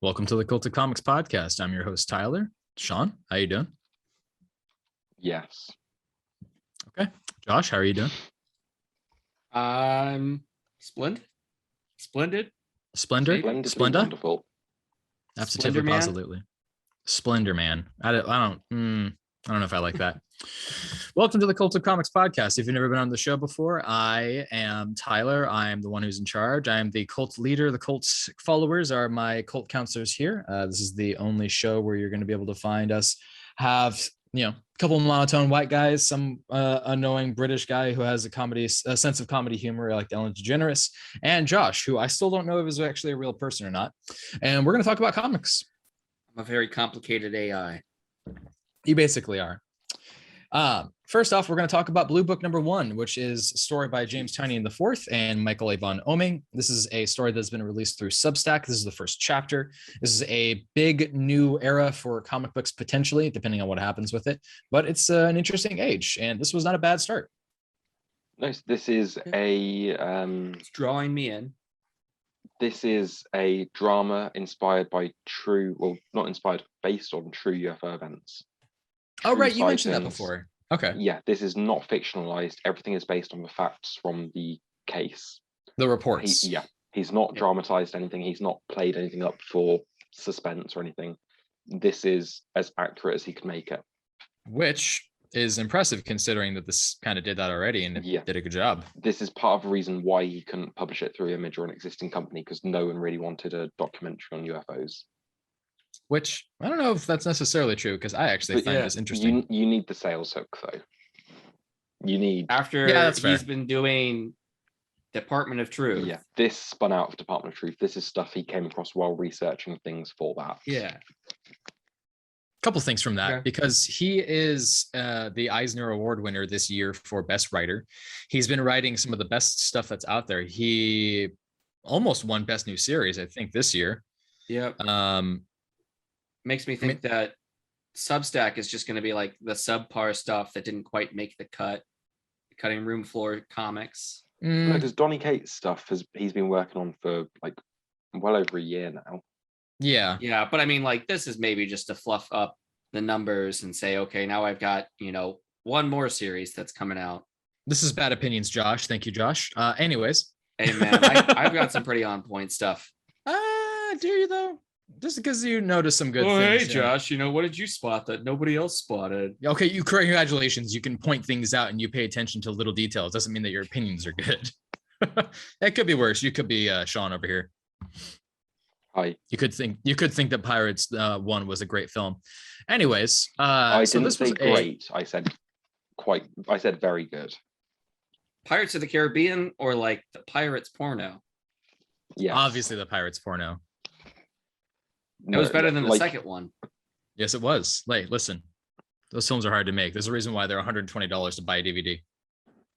Welcome to the Cult of Comics podcast. I'm your host, Tyler. Sean, how you doing? Yes. Okay. Josh, how are you doing? Splendid. Splendor? Splendidly Splenda? wonderful. Absolutely, Man? positively. Splendor Man. I don't know if I like that. Welcome to the Cult of Comics podcast. If you've never been on the show before, I am Tyler. I am the one who's in charge. I am the cult leader. The cult's followers are my cult counselors here. This is the only show where you're going to be able to find us have, a couple of monotone white guys, some annoying British guy who has a sense of comedy humor like Ellen DeGeneres, and Josh, who I still don't know if is actually a real person or not. And we're going to talk about comics. I'm a very complicated AI. You basically are. First off, we're going to talk about Blue Book #1, which is a story by James Tynion IV and Michael Avon Oeming. This is a story that's been released through Substack. This is the first chapter. This is a big new era for comic books, potentially, depending on what happens with it. But it's an interesting age, and this was not a bad start. Nice. This is It's drawing me in. This is a drama inspired by based on true UFO events. Oh, right. You mentioned that sightings. before. Okay. Yeah, this is not fictionalized. Everything is based on the facts from the case. The reports. He's not dramatized anything. He's not played anything up for suspense or anything. This is as accurate as he can make it. Which is impressive considering that this kind of did that already and it did a good job. This is part of the reason why he couldn't publish it through Image or an existing company, because no one really wanted a documentary on UFOs. Which I don't know if that's necessarily true, because I actually find this interesting. You need the sales hook though. You need he's been doing Department of Truth. Yeah, this spun out of Department of Truth. This is stuff he came across while researching things for that. Yeah. Couple things from that, because he is the Eisner Award winner this year for Best Writer. He's been writing some of the best stuff that's out there. He almost won Best New Series, I think, this year. Yeah. Makes me think that Substack is just going to be like the subpar stuff that didn't quite make the cut. Cutting room floor comics. Because Donny Cates stuff he's been working on for like well over a year now. Yeah, but I mean, like, this is maybe just to fluff up the numbers and say, okay, now I've got one more series that's coming out. This is Bad Opinions, Josh. Thank you, Josh. Anyways, hey man, I've got some pretty on point stuff. Do you though? Just because you noticed some good things. Hey, Josh, what did you spot that nobody else spotted? Okay, congratulations. You can point things out and you pay attention to little details. Doesn't mean that your opinions are good. It could be worse. You could be Sean over here. Hi. You could think that Pirates 1 was a great film. Anyways, I didn't say great. I said very good. Pirates of the Caribbean or like the Pirates porno? Yeah, obviously the Pirates porno. It was better than the second one. Yes, it was. Listen, those films are hard to make. There's a reason why they're $120 to buy a DVD.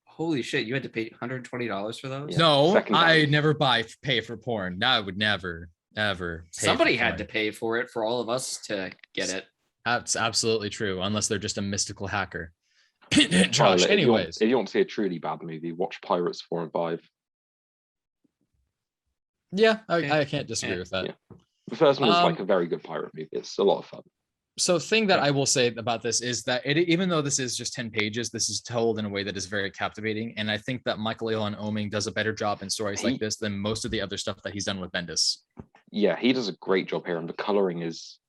Holy shit, you had to pay $120 for those? Yeah. No, I never pay for porn. No, I would never, ever. Somebody had to pay for it for all of us to get it. That's absolutely true, unless they're just a mystical hacker. Josh, anyways. If you want to see a truly bad movie, watch Pirates 4 and 5. Yeah, I can't disagree with that. Yeah. The first one is like a very good pirate movie. It's a lot of fun. So thing that I will say about this is that even though this is just 10 pages, this is told in a way that is very captivating. And I think that Michael Avon Oeming does a better job in stories like this than most of the other stuff that he's done with Bendis. Yeah, he does a great job here. And the coloring is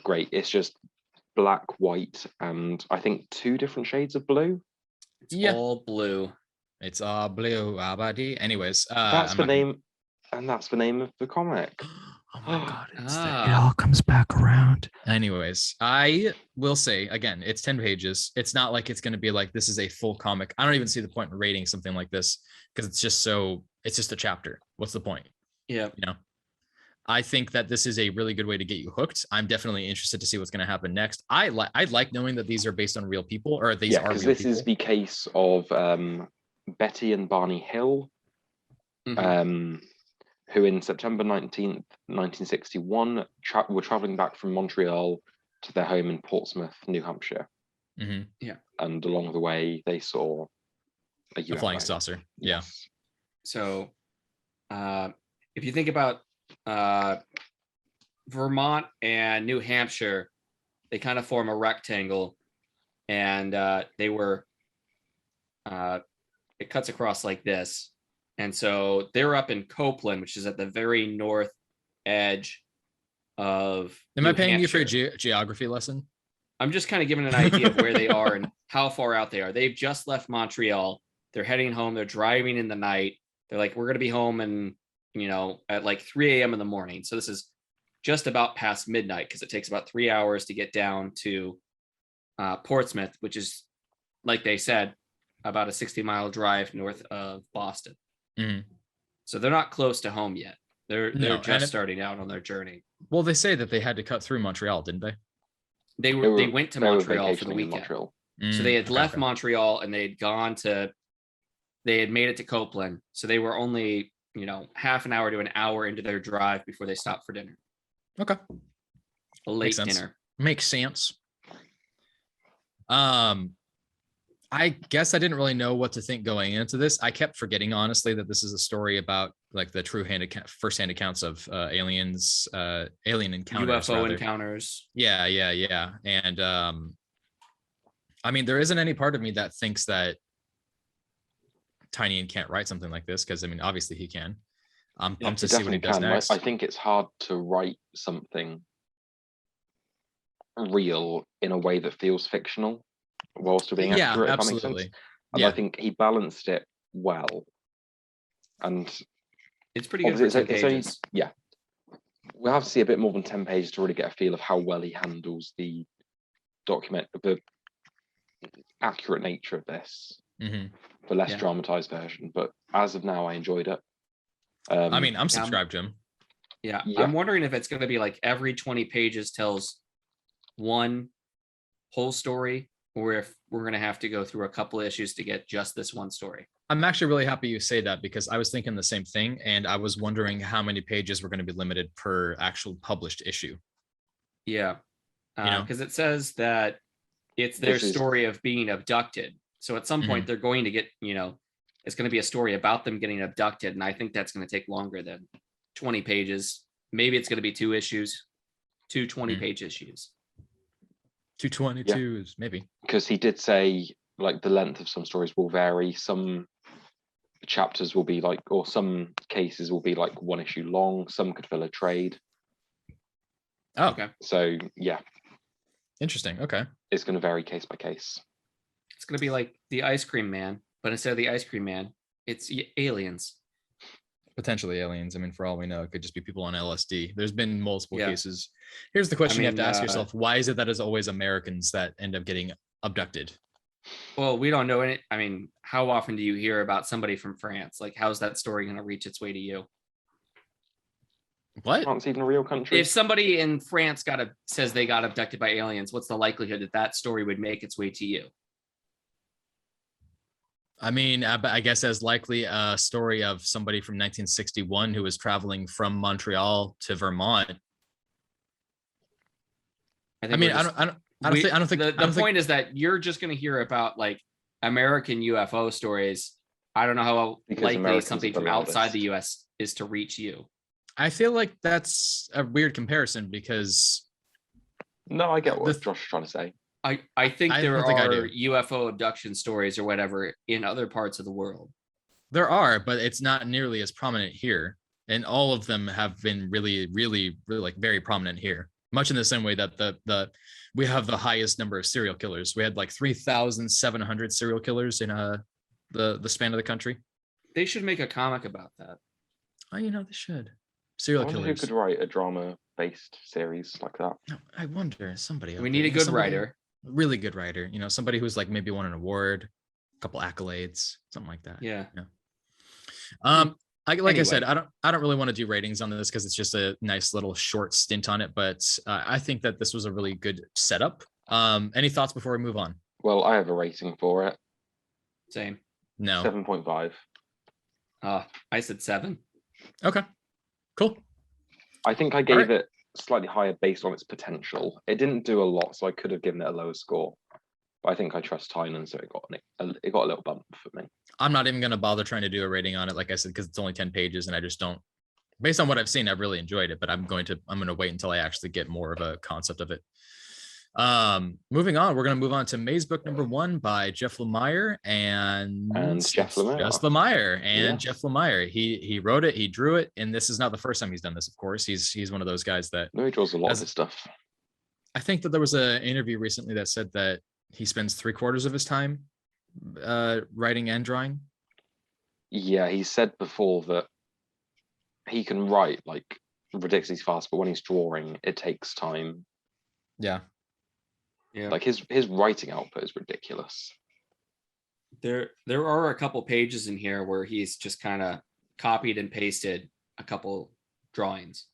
great. It's just black, white, and I think 2 different shades of blue. It's all blue. It's all blue. Anyways. That's the name. And that's the name of the comic. Oh my God. It all comes back around. Anyways, I will say, again, it's 10 pages. It's not like it's going to be like, this is a full comic. I don't even see the point in rating something like this because it's just a chapter. What's the point? Yeah. I think that this is a really good way to get you hooked. I'm definitely interested to see what's going to happen next. I'd like knowing that these are based on real people or these are real people. This is the case of Betty and Barney Hill. Mm-hmm. Who in September 19th, 1961, were traveling back from Montreal to their home in Portsmouth, New Hampshire. Mm-hmm. Yeah. And along the way, they saw a UFO. Flying saucer. Yes. So if you think about Vermont and New Hampshire, they kind of form a rectangle, and they were it cuts across like this. And so they're up in Copeland, which is at the very north edge of Am New I paying Hampshire. you for a geography lesson? I'm just kind of giving an idea of where they are and how far out they are. They've just left Montreal. They're heading home. They're driving in the night. They're like, we're going to be home and, at like 3 a.m. in the morning. So this is just about past midnight because it takes about 3 hours to get down to Portsmouth, which is, like they said, about a 60-mile drive north of Boston. Mm-hmm. So they're not close to home yet. They're just starting out on their journey. Well, they say that they had to cut through Montreal, didn't they? They went to Montreal for the weekend. So they had left Montreal and they had made it to Copeland. So they were only, half an hour to an hour into their drive before they stopped for dinner. Okay. A late dinner. Makes sense. I guess I didn't really know what to think going into this. I kept forgetting, honestly, that this is a story about like the true first-hand accounts of alien encounters, UFO encounters. Yeah. And I mean, there isn't any part of me that thinks that Tynion can't write something like this, because I mean, obviously he can. I'm pumped to see what he does next. I think it's hard to write something real in a way that feels fictional while still being accurate. Yeah, if absolutely. that makes sense. And I think he balanced it well. And it's pretty good. It's only, we'll have to see a bit more than 10 pages to really get a feel of how well he handles the accurate nature of this. Mm-hmm. The less dramatized version. But as of now, I enjoyed it. I mean, I'm subscribed to him. Yeah, I'm wondering if it's going to be like every 20 pages tells one whole story, or if we're going to have to go through a couple of issues to get just this one story. I'm actually really happy you say that, because I was thinking the same thing, and I was wondering how many pages were going to be limited per actual published issue. Yeah, because it says that it's their story of being abducted. So at some point they're going to get, it's going to be a story about them getting abducted. And I think that's going to take longer than 20 pages. Maybe it's going to be 2 issues, 2 20-page issues. 2 22s, maybe. Because he did say, like, the length of some stories will vary. Some chapters will be like, or some cases will be like 1 issue long. Some could fill a trade. Oh, okay. So, yeah. Interesting. Okay. It's going to vary case by case. It's going to be like the Ice Cream Man, but instead of the Ice Cream Man, it's aliens. Potentially aliens. I mean, for all we know, it could just be people on LSD. There's been multiple cases. Here's the question you have to ask yourself. Why is it that it's always Americans that end up getting abducted? Well, we don't know any. I mean, how often do you hear about somebody from France? Like, how's that story going to reach its way to you? What? France even a real country? If somebody in France says they got abducted by aliens, what's the likelihood that story would make its way to you? I mean, I guess as likely a story of somebody from 1961 who was traveling from Montreal to Vermont. I don't think the point is that you're just going to hear about like American UFO stories. I don't know how likely something from outside the US is to reach you. I feel like that's a weird comparison because. No, I get what Josh is trying to say. I think there are UFO abduction stories or whatever in other parts of the world. There are, but it's not nearly as prominent here. And all of them have been really, really, really like very prominent here. Much in the same way that we have the highest number of serial killers. We had like 3,700 serial killers in the span of the country. They should make a comic about that. Oh, they should. Serial killers. Who could write a drama-based series like that? I wonder. Somebody. We need a good writer. Really good writer, somebody who's like maybe won an award, a couple accolades, something like that. Yeah. I said, I don't really want to do ratings on this because it's just a nice little short stint on it, but I think that this was a really good setup. Any thoughts before we move on? Well, I have a rating for it. Same. No. 7.5. I said 7. Okay. Cool. I think I gave it slightly higher based on its potential. It didn't do a lot, so I could have given it a lower score. But I think I trust Tynion, so it got a little bump for me. I'm not even going to bother trying to do a rating on it, like I said, because it's only 10 pages, and I just don't based on what I've seen, I've really enjoyed it, but I'm going to wait until I actually get more of a concept of it. Moving on, we're going to move on to Mazebook #1 by Jeff Lemire and Jeff Lemire. Jeff Lemire and Jeff Lemire. He wrote it, he drew it, and this is not the first time he's done this. Of course, he's one of those guys that he draws a lot of his stuff. I think that there was an interview recently that said that he spends 3/4 of his time writing and drawing. Yeah, he said before that he can write like ridiculously fast, but when he's drawing, it takes time. Yeah. Like his writing output is ridiculous. There are a couple pages in here where he's just kind of copied and pasted a couple drawings.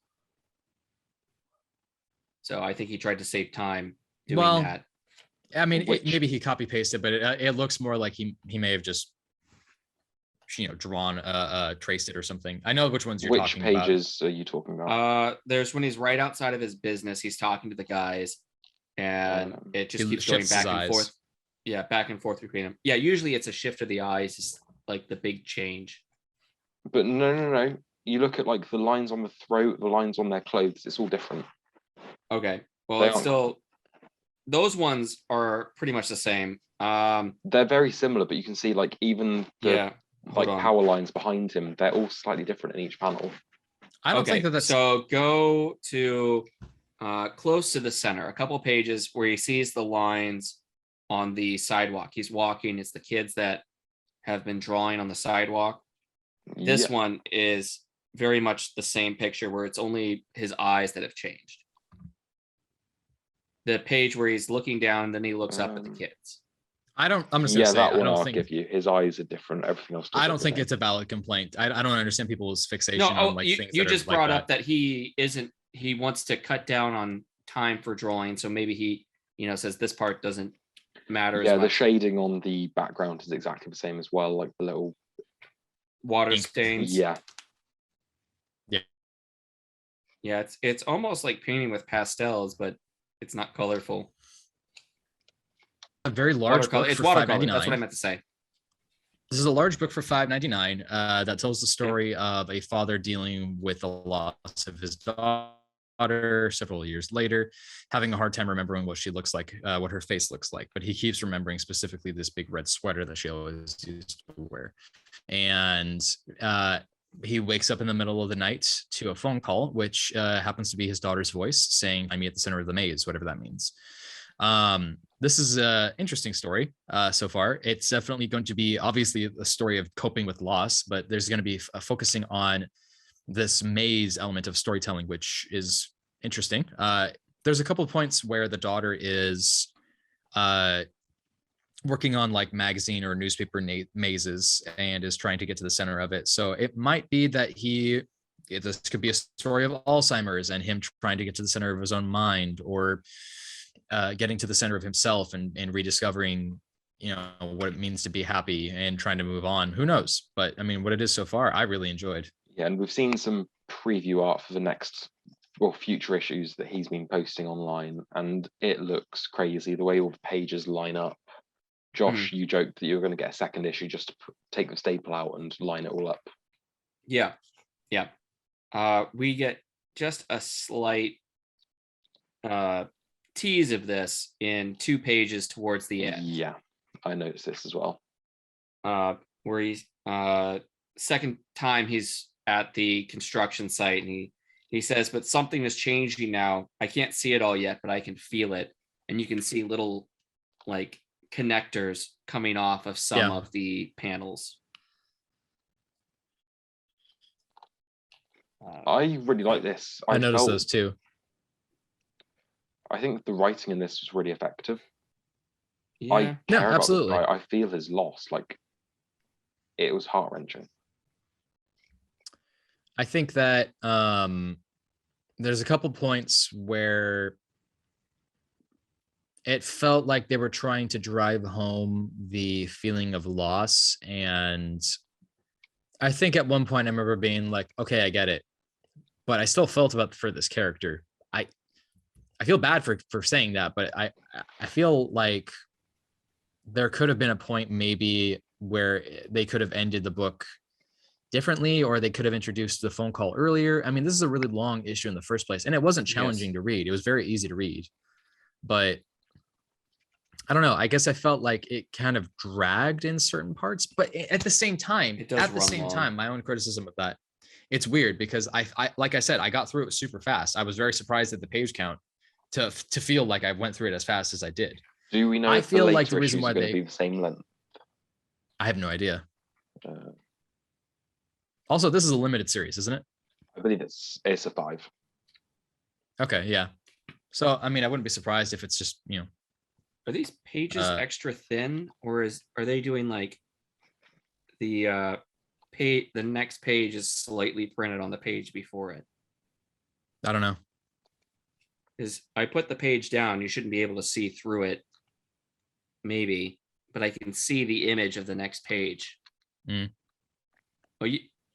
So I think he tried to save time doing that. I mean, maybe he copy pasted, but it looks more like he may have just drawn traced it or something. I know which ones you're talking about. Which pages are you talking about? There's when he's right outside of his business, he's talking to the guys, and it just keeps going back and forth. Yeah, back and forth between them. Yeah, usually it's a shift of the eyes, is like the big change. But no. You look at like the lines on the throat, the lines on their clothes, it's all different. Okay. Well, it's still, those ones are pretty much the same. They're very similar, but you can see like even the power lines behind him, they're all slightly different in each panel. I don't think that's so. Go to close to the center, a couple pages where he sees the lines on the sidewalk. He's walking. It's the kids that have been drawing on the sidewalk. This one is very much the same picture where it's only his eyes that have changed. The page where he's looking down and then he looks up at the kids. I'm just gonna say, that one I'll give you. His eyes are different. Everything else. I don't think it's a valid complaint. I don't understand people's fixation on like things. You just brought up that he wants to cut down on time for drawing, so maybe he says this part doesn't matter. Yeah, the shading on the background is exactly the same as well, like the little water stains. Yeah. It's almost like painting with pastels, but it's not colorful. A very large book for $5.99. That's what I meant to say. This is a large book for $5.99 that tells the story of a father dealing with the loss of his daughter several years later, having a hard time remembering what she looks like, what her face looks like. But he keeps remembering specifically this big red sweater that she always used to wear. And he wakes up in the middle of the night to a phone call, which happens to be his daughter's voice saying, "I'm at the center of the maze," whatever that means. This is an interesting story so far. It's definitely going to be obviously a story of coping with loss, but there's going to be focusing on this maze element of storytelling, which is interesting. There's a couple of points where the daughter is working on like magazine or newspaper mazes and is trying to get to the center of it. So it might be that this could be a story of Alzheimer's and him trying to get to the center of his own mind, or getting to the center of himself and rediscovering, what it means to be happy and trying to move on. Who knows? But I mean, what it is so far, I really enjoyed. Yeah, and we've seen some preview art for the next future issues that he's been posting online, and it looks crazy the way all the pages line up. Josh, you joked that you were going to get a second issue just to take the staple out and line it all up. Yeah. We get just a slight tease of this in 2 pages towards the end. Yeah, I noticed this as well. Where he's second time he's at the construction site, and he says, "But something is changing now. I can't see it all yet, but I can feel it." And you can see little like connectors coming off of some of the panels. I really like this. I noticed those too. I think the writing in this was really effective. Yeah, absolutely. I feel his loss. Like, it was heart-wrenching. I think that there's a couple points where it felt like they were trying to drive home the feeling of loss. And I think at one point I remember being like, okay, I get it. But I still felt for this character. I feel bad for saying that, but I feel like there could have been a point maybe where they could have ended the book differently, or they could have introduced the phone call earlier. I mean, this is a really long issue in the first place, and it wasn't challenging to read. It was very easy to read, but I don't know. I guess I felt like it kind of dragged in certain parts, but at the same time, my own criticism of that, it's weird because I like I said, I got through it super fast. I was very surprised at the page count to feel like I went through it as fast as I did. Do we know? I feel like the reason why they be the same length. I have no idea. Also, this is a limited series, isn't it? I believe it's a 5. Okay, yeah. So I mean, I wouldn't be surprised if it's just Are these pages extra thin, or are they doing like the the next page is slightly printed on the page before it? I don't know. Is I put the page down, you shouldn't be able to see through it, maybe, but I can see the image of the next page. Oh,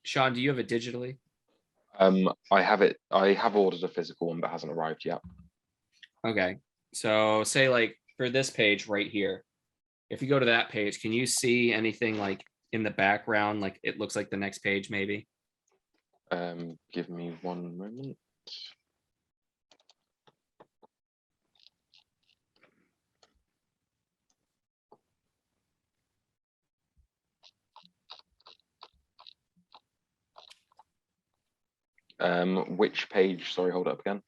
Sean, do you have it digitally? I have it. I have ordered a physical one, but hasn't arrived yet. Okay, so say like for this page right here, if you go to that page, can you see anything like in the background, like it looks like the next page maybe? Give me one moment. Which page? Sorry, hold up again.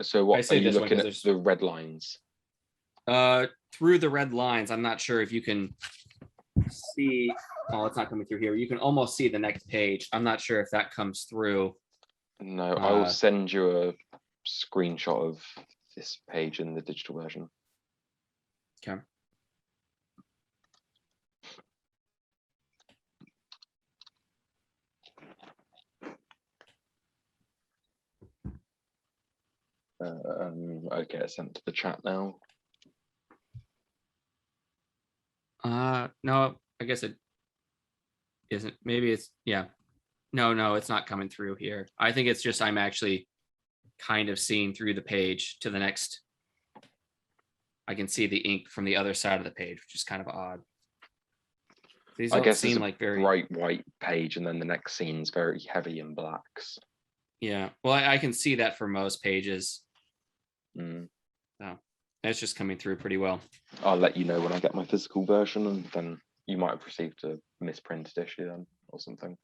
So what are you looking at? The red lines? Through the red lines, I'm not sure if you can see. Oh, it's not coming through here. You can almost see the next page. I'm not sure if that comes through. No, I will send you a screenshot of this page in the digital version. Okay. Okay, it's sent to the chat now. No, I guess it isn't. Maybe it's, yeah. No, it's not coming through here. I think it's just I'm actually kind of seeing through the page to the next. I can see the ink from the other side of the page, which is kind of odd. These I guess seem it's like very bright white page, and then the next scene's very heavy in blacks. Yeah, well, I can see that for most pages. So that's just coming through pretty well. I'll let you know when I get my physical version, and then you might have received a misprinted issue then, or something.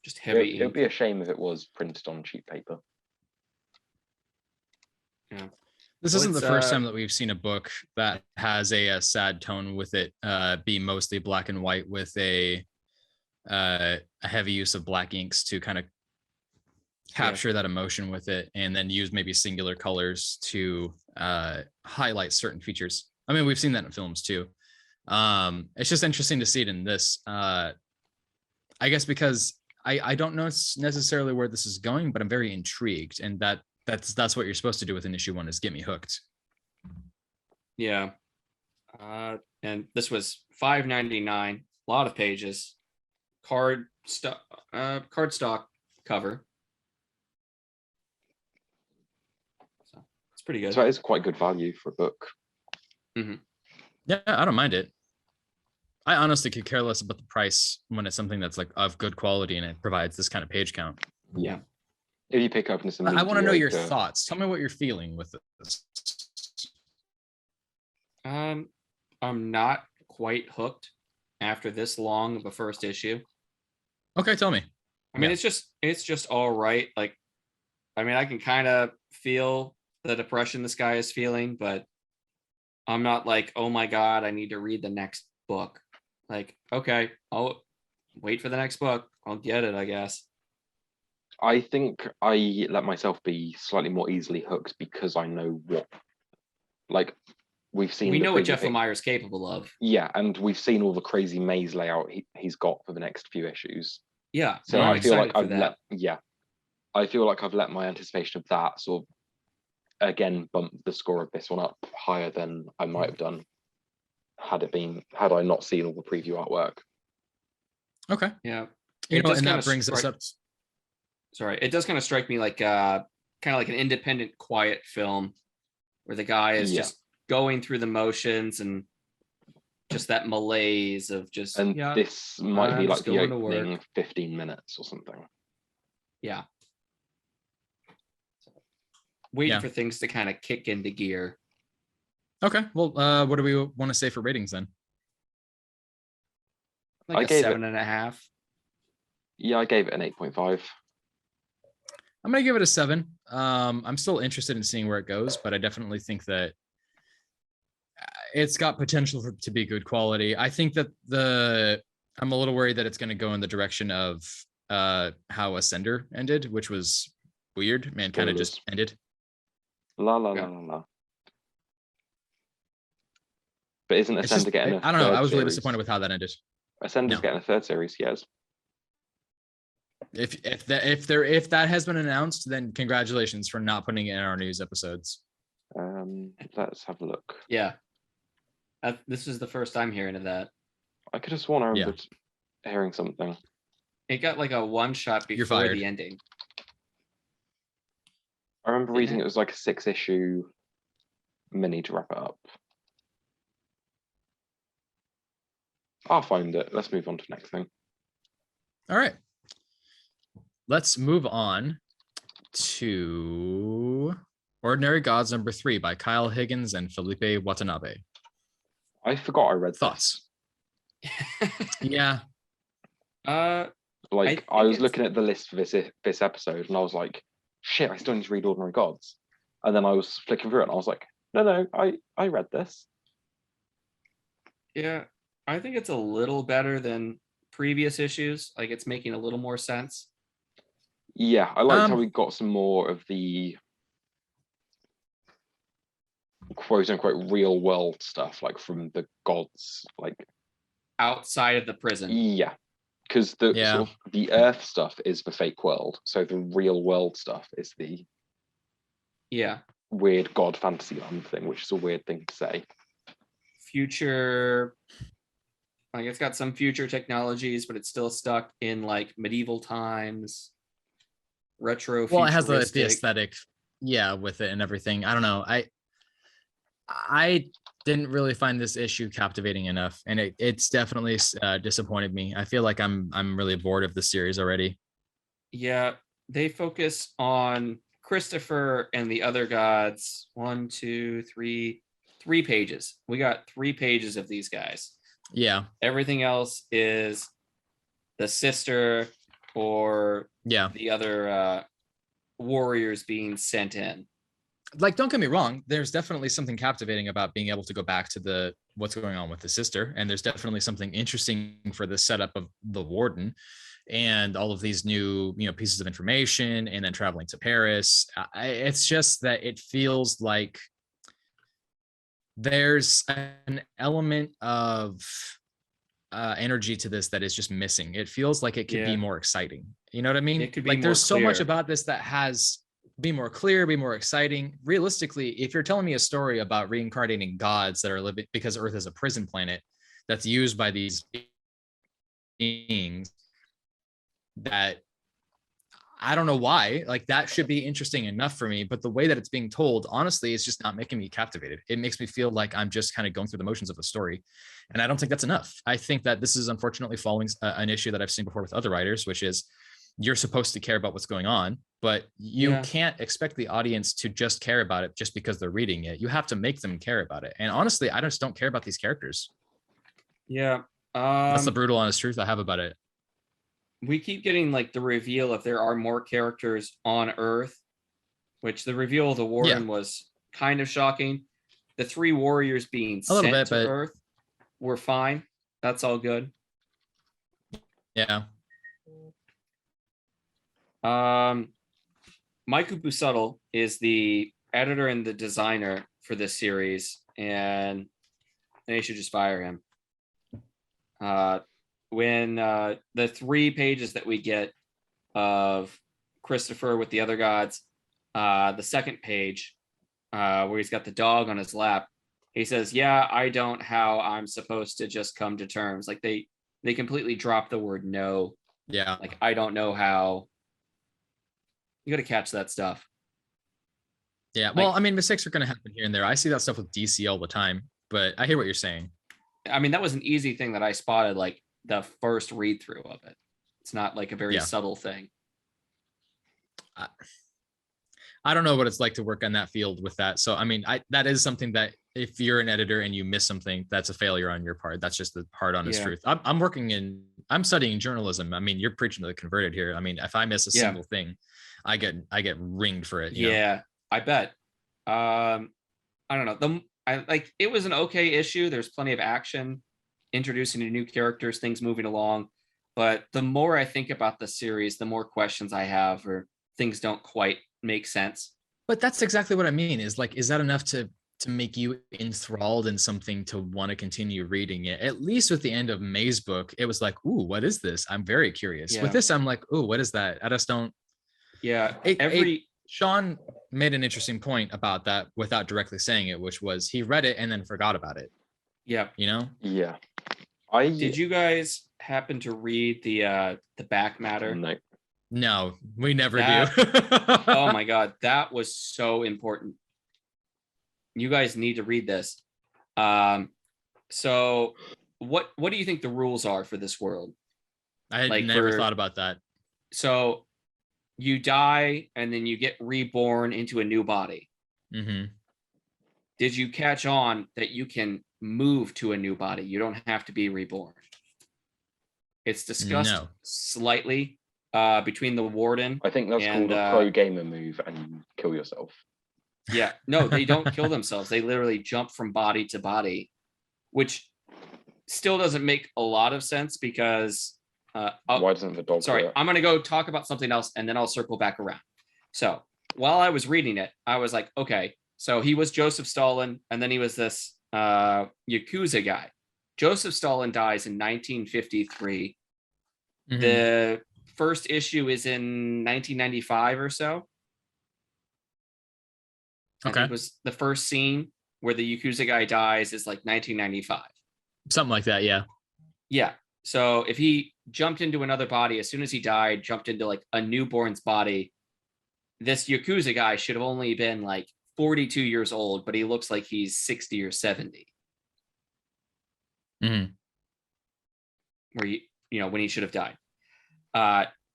Just heavy ink. It would be a shame if it was printed on cheap paper. Yeah. This isn't the first time that we've seen a book that has a sad tone with it be mostly black and white with a heavy use of black inks to kind of capture that emotion with it, and then use maybe singular colors to highlight certain features. I mean, we've seen that in films too. It's just interesting to see it in this. I guess because I don't know necessarily where this is going, but I'm very intrigued, and that's what you're supposed to do with an issue 1 is get me hooked. Yeah. And this was $5.99, a lot of pages, cardstock cover. So it's pretty good. So it's quite good value for a book. Yeah, I don't mind it. I honestly could care less about the price when it's something that's like of good quality and it provides this kind of page count. Yeah. If you pick up this, I want to know your thoughts. Tell me what you're feeling with this. I'm not quite hooked after this long of a first issue. Okay, tell me. I mean, it's just all right. Like, I mean, I can kind of feel the depression this guy is feeling, but I'm not like, oh my God, I need to read the next book. Like, okay, I'll wait for the next book. I'll get it, I guess. I think I let myself be slightly more easily hooked because I know what, like, we know what Jeff Lemire is capable of. Yeah, and we've seen all the crazy maze layout he's got for the next few issues. Yeah, so I feel like I feel like I've let my anticipation of that sort of again bump the score of this one up higher than I might have done had I not seen all the preview artwork. Okay. Yeah. And that brings us up. Sorry, it does kind of strike me like kind of like an independent, quiet film where the guy is just going through the motions and just that malaise of just And yeah, this might be I'm like just the going to opening work. 15 minutes or something. Yeah. Waiting Yeah. for things to kind of kick into gear. Okay. Well, what do we want to say for ratings then? Like I a gave it- 7.5. Yeah, I gave it an 8.5. I'm gonna give it a 7. I'm still interested in seeing where it goes, but I definitely think that it's got potential to be good quality. I think that I'm a little worried that it's going to go in the direction of how Ascender ended, which was weird, man. Kind of just ended. La la Yeah. la la la. But isn't It's Ascender just, getting a I don't know. third I was really series? disappointed with how that ended. Ascender's No. getting a third series, yes. If that has been announced, then congratulations for not putting it in our news episodes. Let's have a look. Yeah. This is the first time hearing of that. I could have sworn I remembered hearing something. It got like a one shot You're before fired. the ending. I remember Didn't reading it? it was like a 6-issue mini to wrap it up. I'll find it. Let's move on to the next thing. All right. Let's move on to Ordinary Gods number 3 by Kyle Higgins and Felipe Watanabe. I forgot I read Thoughts? this. Yeah. Like I was looking at the list for this episode and I was like, shit, I still need to read Ordinary Gods. And then I was flicking through it and I was like, no, I read this. Yeah. I think it's a little better than previous issues. Like it's making a little more sense. Yeah, I liked how we got some more of the quote unquote real world stuff, like from the gods, like outside of the prison. Yeah, because the sort of the Earth stuff is the fake world, so the real world stuff is the weird god fantasy land thing, which is a weird thing to say. Future, like it's got some future technologies, but it's still stuck in like medieval times. Retro. Well, it has the aesthetic, with it and everything. I don't know. I didn't really find this issue captivating enough, and it's definitely disappointed me. I feel like I'm really bored of the series already. Yeah, they focus on Christopher and the other gods. 1, 2, 3 pages. We got 3 pages of these guys. Yeah. Everything else is the sister or the other warriors being sent in. Like, don't get me wrong, there's definitely something captivating about being able to go back to what's going on with the sister, and there's definitely something interesting for the setup of the warden and all of these new pieces of information, and then traveling to Paris. It's just that it feels like there's an element of energy to this that is just missing. It feels like it could be more exciting. You know what I mean? It could be like there's so much clear. about this that has be more clear, be more exciting. Realistically, if you're telling me a story about reincarnating gods that are living because Earth is a prison planet that's used by these beings, that I don't know why, like that should be interesting enough for me. But the way that it's being told, honestly, is just not making me captivated. It makes me feel like I'm just kind of going through the motions of a story. And I don't think that's enough. I think that this is unfortunately following an issue that I've seen before with other writers, which is you're supposed to care about what's going on, but you can't expect the audience to just care about it just because they're reading it. You have to make them care about it. And honestly, I just don't care about these characters. Yeah. That's the brutal, honest truth I have about it. We keep getting like the reveal if there are more characters on Earth, which the reveal of the warden was kind of shocking. The 3 warriors being sent to Earth were fine. That's all good. Yeah. Michael Busuttil is the editor and the designer for this series, and they should just fire him. When the 3 pages that we get of Christopher with the other gods, the second page where he's got the dog on his lap, he says, I don't how I'm supposed to just come to terms. Like they completely drop the word no. Yeah. Like, I don't know how. You got to catch that stuff. Yeah. Well, I mean, mistakes are going to happen here and there. I see that stuff with DC all the time, but I hear what you're saying. I mean, that was an easy thing that I spotted like the first read through of it. It's not like a very subtle thing. I don't know what it's like to work on that field with that. So, I mean, that is something that if you're an editor and you miss something, that's a failure on your part. That's just the hard, honest truth. I'm studying journalism. I mean, you're preaching to the converted here. I mean, if I miss a single thing, I get ringed for it. You know? I bet. I don't know. It was an okay issue. There's plenty of action, introducing new characters, things moving along. But the more I think about the series, the more questions I have, or things don't quite make sense. But that's exactly what I mean. Is that enough to make you enthralled in something to want to continue reading it? At least with the end of Mazebook, it was like, ooh, what is this? I'm very curious. With this, I'm like, ooh, what is that? I just don't. Yeah. Sean made an interesting point about that without directly saying it, which was he read it and then forgot about it. Yeah. You know? Yeah. Did you guys happen to read the back matter? No, we never do. Oh my God. That was so important. You guys need to read this. So what do you think the rules are for this world? I had never thought about that. So you die and then you get reborn into a new body. Mm-hmm. Did you catch on that you can move to a new body? You don't have to be reborn. It's discussed slightly between the warden. I think that's called a pro gamer move, and you kill yourself. Yeah, no, they don't kill themselves. They literally jump from body to body, which still doesn't make a lot of sense because why doesn't the dog? Sorry, I'm gonna go talk about something else and then I'll circle back around. So while I was reading it, I was like, okay, so he was Joseph Stalin, and then he was this Yakuza guy. Joseph Stalin dies in 1953. Mm-hmm. The first issue is in 1995 or so. Okay. It was the first scene where the Yakuza guy dies is like 1995. Something like that, yeah. Yeah. So if he jumped into another body, as soon as he died, jumped into like a newborn's body, this Yakuza guy should have only been like 42 years old, but he looks like he's 60 or 70. Mm-hmm. Where when he should have died.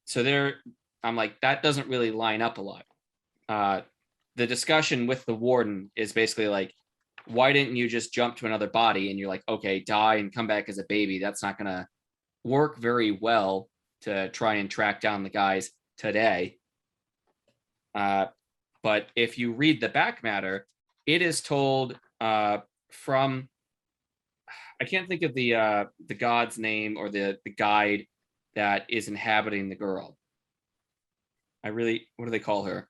So there, I'm like, that doesn't really line up a lot. The discussion with the warden is basically like, why didn't you just jump to another body? And you're like, okay, die and come back as a baby. That's not gonna work very well to try and track down the guys today. But if you read the back matter, it is told from, I can't think of the god's name or the guide that is inhabiting the girl. What do they call her?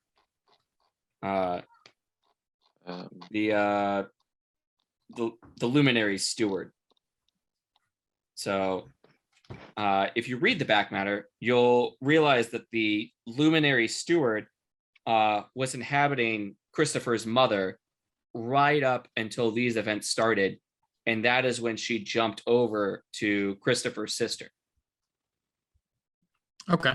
The luminary steward. So if you read the back matter, you'll realize that the luminary steward was inhabiting Christopher's mother right up until these events started. And that is when she jumped over to Christopher's sister. Okay.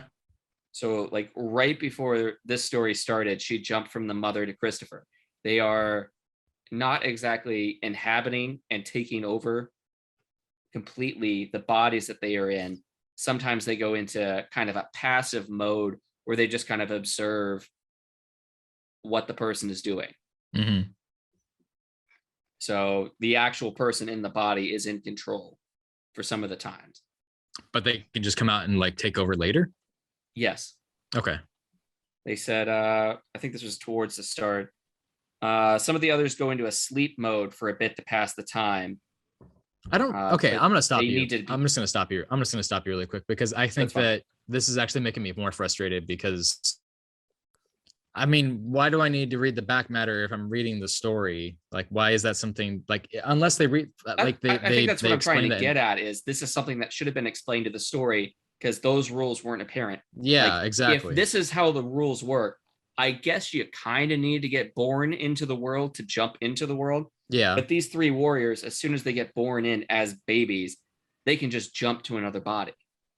So like right before this story started, she jumped from the mother to Christopher. They are not exactly inhabiting and taking over completely the bodies that they are in. Sometimes they go into kind of a passive mode where they just kind of observe what the person is doing. Mm-hmm. So the actual person in the body is in control for some of the times. But they can just come out and like take over later? Yes. Okay. They said, I think this was towards the start. Some of the others go into a sleep mode for a bit to pass the time. I'm going to stop you. I'm just going to stop you. I'm just going to stop you really quick because I think that this is actually making me more frustrated because, I mean, why do I need to read the back matter if I'm reading the story? Like, why is that something like, unless they read, like I think that's what I'm trying to get at is this is something that should have been explained to the story because those rules weren't apparent. Yeah, like, exactly. If this is how the rules work, I guess you kind of need to get born into the world to jump into the world. Yeah. But these three warriors, as soon as they get born in as babies, they can just jump to another body.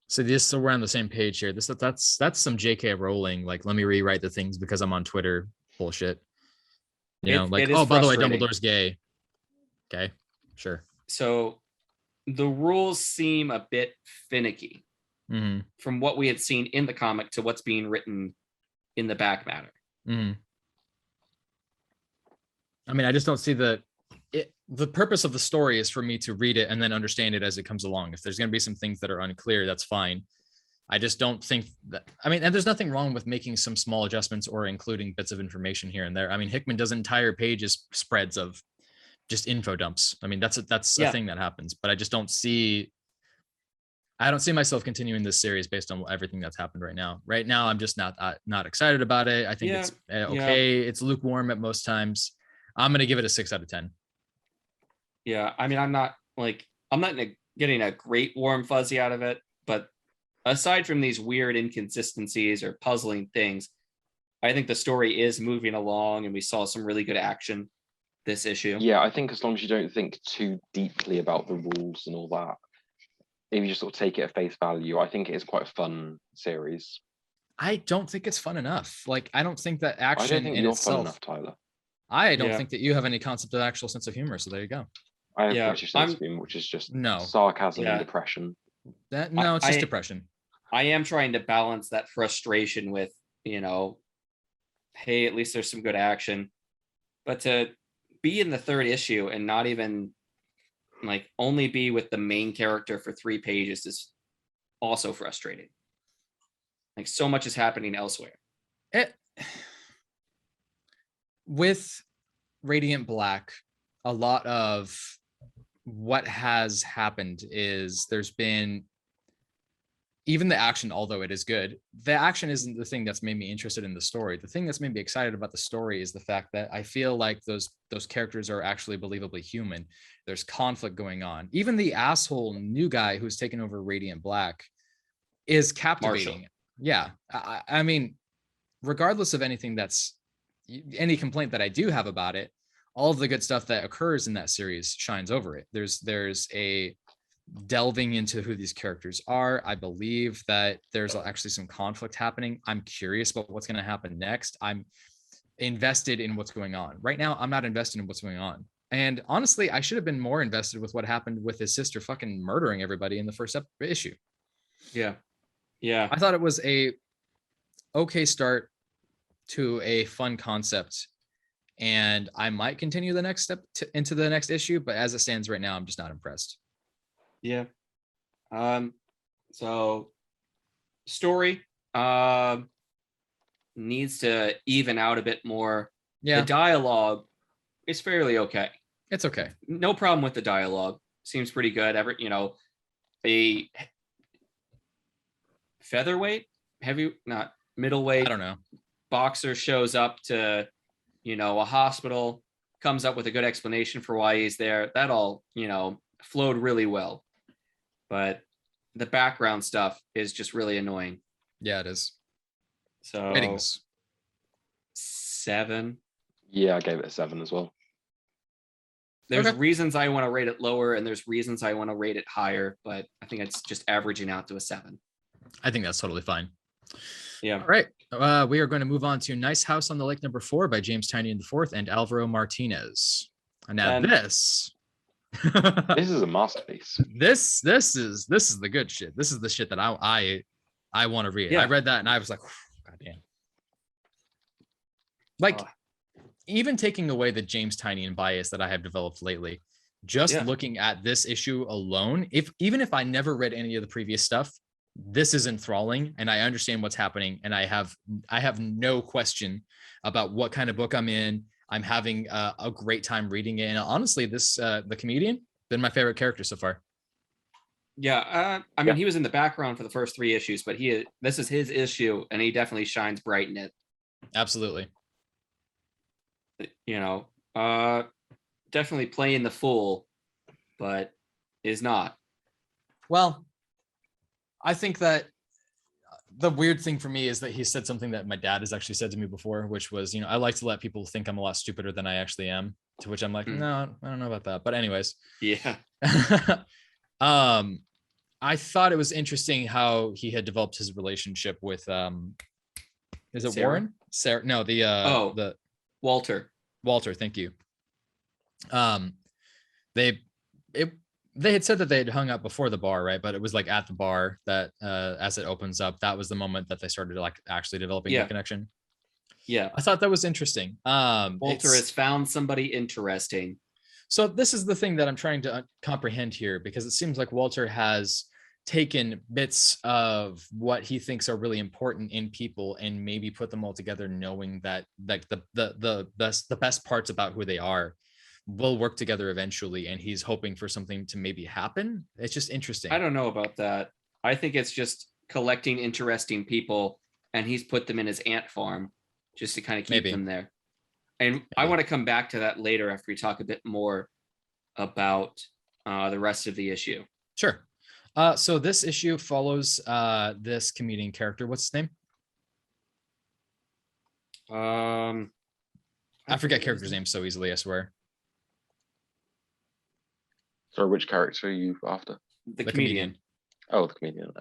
So we're on the same page here. That's some JK Rowling. Like, let me rewrite the things because I'm on Twitter bullshit. You know, like, oh, by the way, Dumbledore's gay. Okay, sure. So the rules seem a bit finicky Mm-hmm. from what we had seen in the comic to what's being written in the back matter. Mm-hmm. I mean, I just don't see the purpose of the story is for me to read it and then understand it as it comes along. If there's going to be some things that are unclear, that's fine. I just don't think that, I mean, and there's nothing wrong with making some small adjustments or including bits of information here and there. I mean, Hickman does entire pages spreads of just info dumps. I mean, that's a thing that happens, but I don't see myself continuing this series based on everything that's happened right now. Right now, I'm just not excited about it. I think it's okay. It's lukewarm at most times. I'm going to give it a 6 out of 10. Yeah. I mean, I'm not getting a great warm fuzzy out of it, but aside from these weird inconsistencies or puzzling things, I think the story is moving along and we saw some really good action this issue. Yeah, I think as long as you don't think too deeply about the rules and all that, if you just sort of take it at face value, I think it is quite a fun series. I don't think it's fun enough. Like, I don't think that action I don't think in you're itself, fun enough, Tyler. I don't think that you have any concept of actual sense of humor. So there you go. I have British sense of humor, which is just sarcasm and depression. It's just depression. I am trying to balance that frustration with, hey, at least there's some good action. But to be in the third issue and not even only be with the main character for 3 pages is also frustrating. Like, so much is happening elsewhere. With Radiant Black, a lot of what has happened is there's been, even the action, although it is good, the action isn't the thing that's made me interested in the story. The thing that's made me excited about the story is the fact that I feel like those characters are actually believably human. There's conflict going on. Even the asshole new guy who's taken over Radiant Black is captivating. Marshall. Yeah. I mean, regardless of any complaint that I do have about it, all of the good stuff that occurs in that series shines over it. There's a delving into who these characters are. I believe that there's actually some conflict happening. I'm curious about what's going to happen next. I'm invested in what's going on. Right now, I'm not invested in what's going on. And honestly, I should have been more invested with what happened with his sister fucking murdering everybody in the first issue. Yeah. Yeah. I thought it was a okay start to a fun concept. And I might continue the next step into the next issue, but as it stands right now, I'm just not impressed. Yeah. So story needs to even out a bit more. Yeah. The dialogue is fairly okay. It's okay. No problem with the dialogue. Seems pretty good. A featherweight, not middleweight. I don't know. Boxer shows up to, a hospital, comes up with a good explanation for why he's there. That all, flowed really well. But the background stuff is just really annoying. Yeah, it is. So ratings 7. Yeah, I gave it a 7 as well. There's reasons I want to rate it lower and there's reasons I want to rate it higher, but I think it's just averaging out to a 7. I think that's totally fine. Yeah. All right. We are going to move on to Nice House on the Lake #4 by James Tynion IV and Alvaro Martinez. And now this is a masterpiece. This is the good shit. This is the shit that I want to read. Yeah. I read that and I was like, God damn. Even taking away the James Tynion bias that I have developed lately, just looking at this issue alone, even if I never read any of the previous stuff, this is enthralling and I understand what's happening. And I have no question about what kind of book I'm in. I'm having a great time reading it. And honestly, the comedian, been my favorite character so far. Yeah. I mean, he was in the background for the first 3 issues, but this is his issue and he definitely shines bright in it. Absolutely. Definitely playing the fool, but is not. Well, I think that the weird thing for me is that he said something that my dad has actually said to me before, which was, I like to let people think I'm a lot stupider than I actually am, to which I'm like, no, I don't know about that. But anyways. Yeah. I thought it was interesting how he had developed his relationship with, is it Sarah? Warren? Sarah? No, the Walter. Walter. Thank you. They had said that they had hung up before the bar, right? But it was like at the bar that as it opens up, that was the moment that they started like actually developing the connection. Yeah. I thought that was interesting. Walter has found somebody interesting. So this is the thing that I'm trying to comprehend here, because it seems like Walter has taken bits of what he thinks are really important in people and maybe put them all together, knowing that like the best parts about who they are will work together eventually, and he's hoping for something to maybe happen. It's just interesting. I don't know about that. I think it's just collecting interesting people, and he's put them in his ant farm just to kind of keep them there. And I want to come back to that later after we talk a bit more about the rest of the issue. Sure. So this issue follows this comedian character. What's his name? I forget characters' names so easily, I swear. Sorry, which character are you after? The comedian. Oh, the comedian.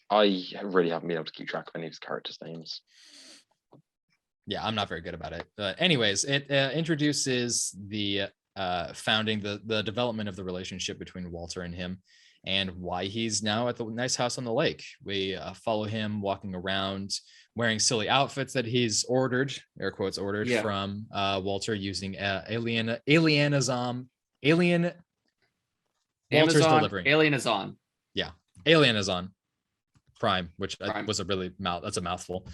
I really haven't been able to keep track of any of his characters' names. Yeah, I'm not very good about it. But anyways, it introduces the founding, the development of the relationship between Walter and him, and why he's now at the nice house on the lake. We follow him walking around wearing silly outfits that he's ordered, air quotes ordered, from Walter using Walter's delivering. Alienazon. Yeah, Alienazon Prime, which was a really that's a mouthful.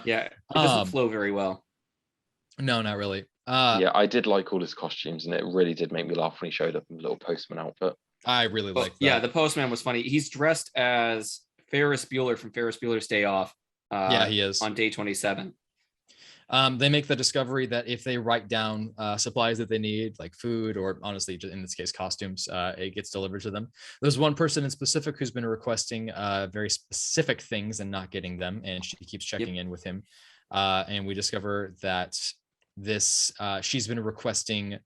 Yeah, it doesn't flow very well. No, not really. Yeah, I did like all his costumes, and it really did make me laugh when he showed up in a little postman outfit. I really liked that. Yeah, the postman was funny. He's dressed as Ferris Bueller from Ferris Bueller's Day Off. Yeah, he is. On day 27. They make the discovery that if they write down supplies that they need, like food, or honestly, in this case, costumes, it gets delivered to them. There's one person in specific who's been requesting very specific things and not getting them, and she keeps checking in with him. And we discover that she's been requesting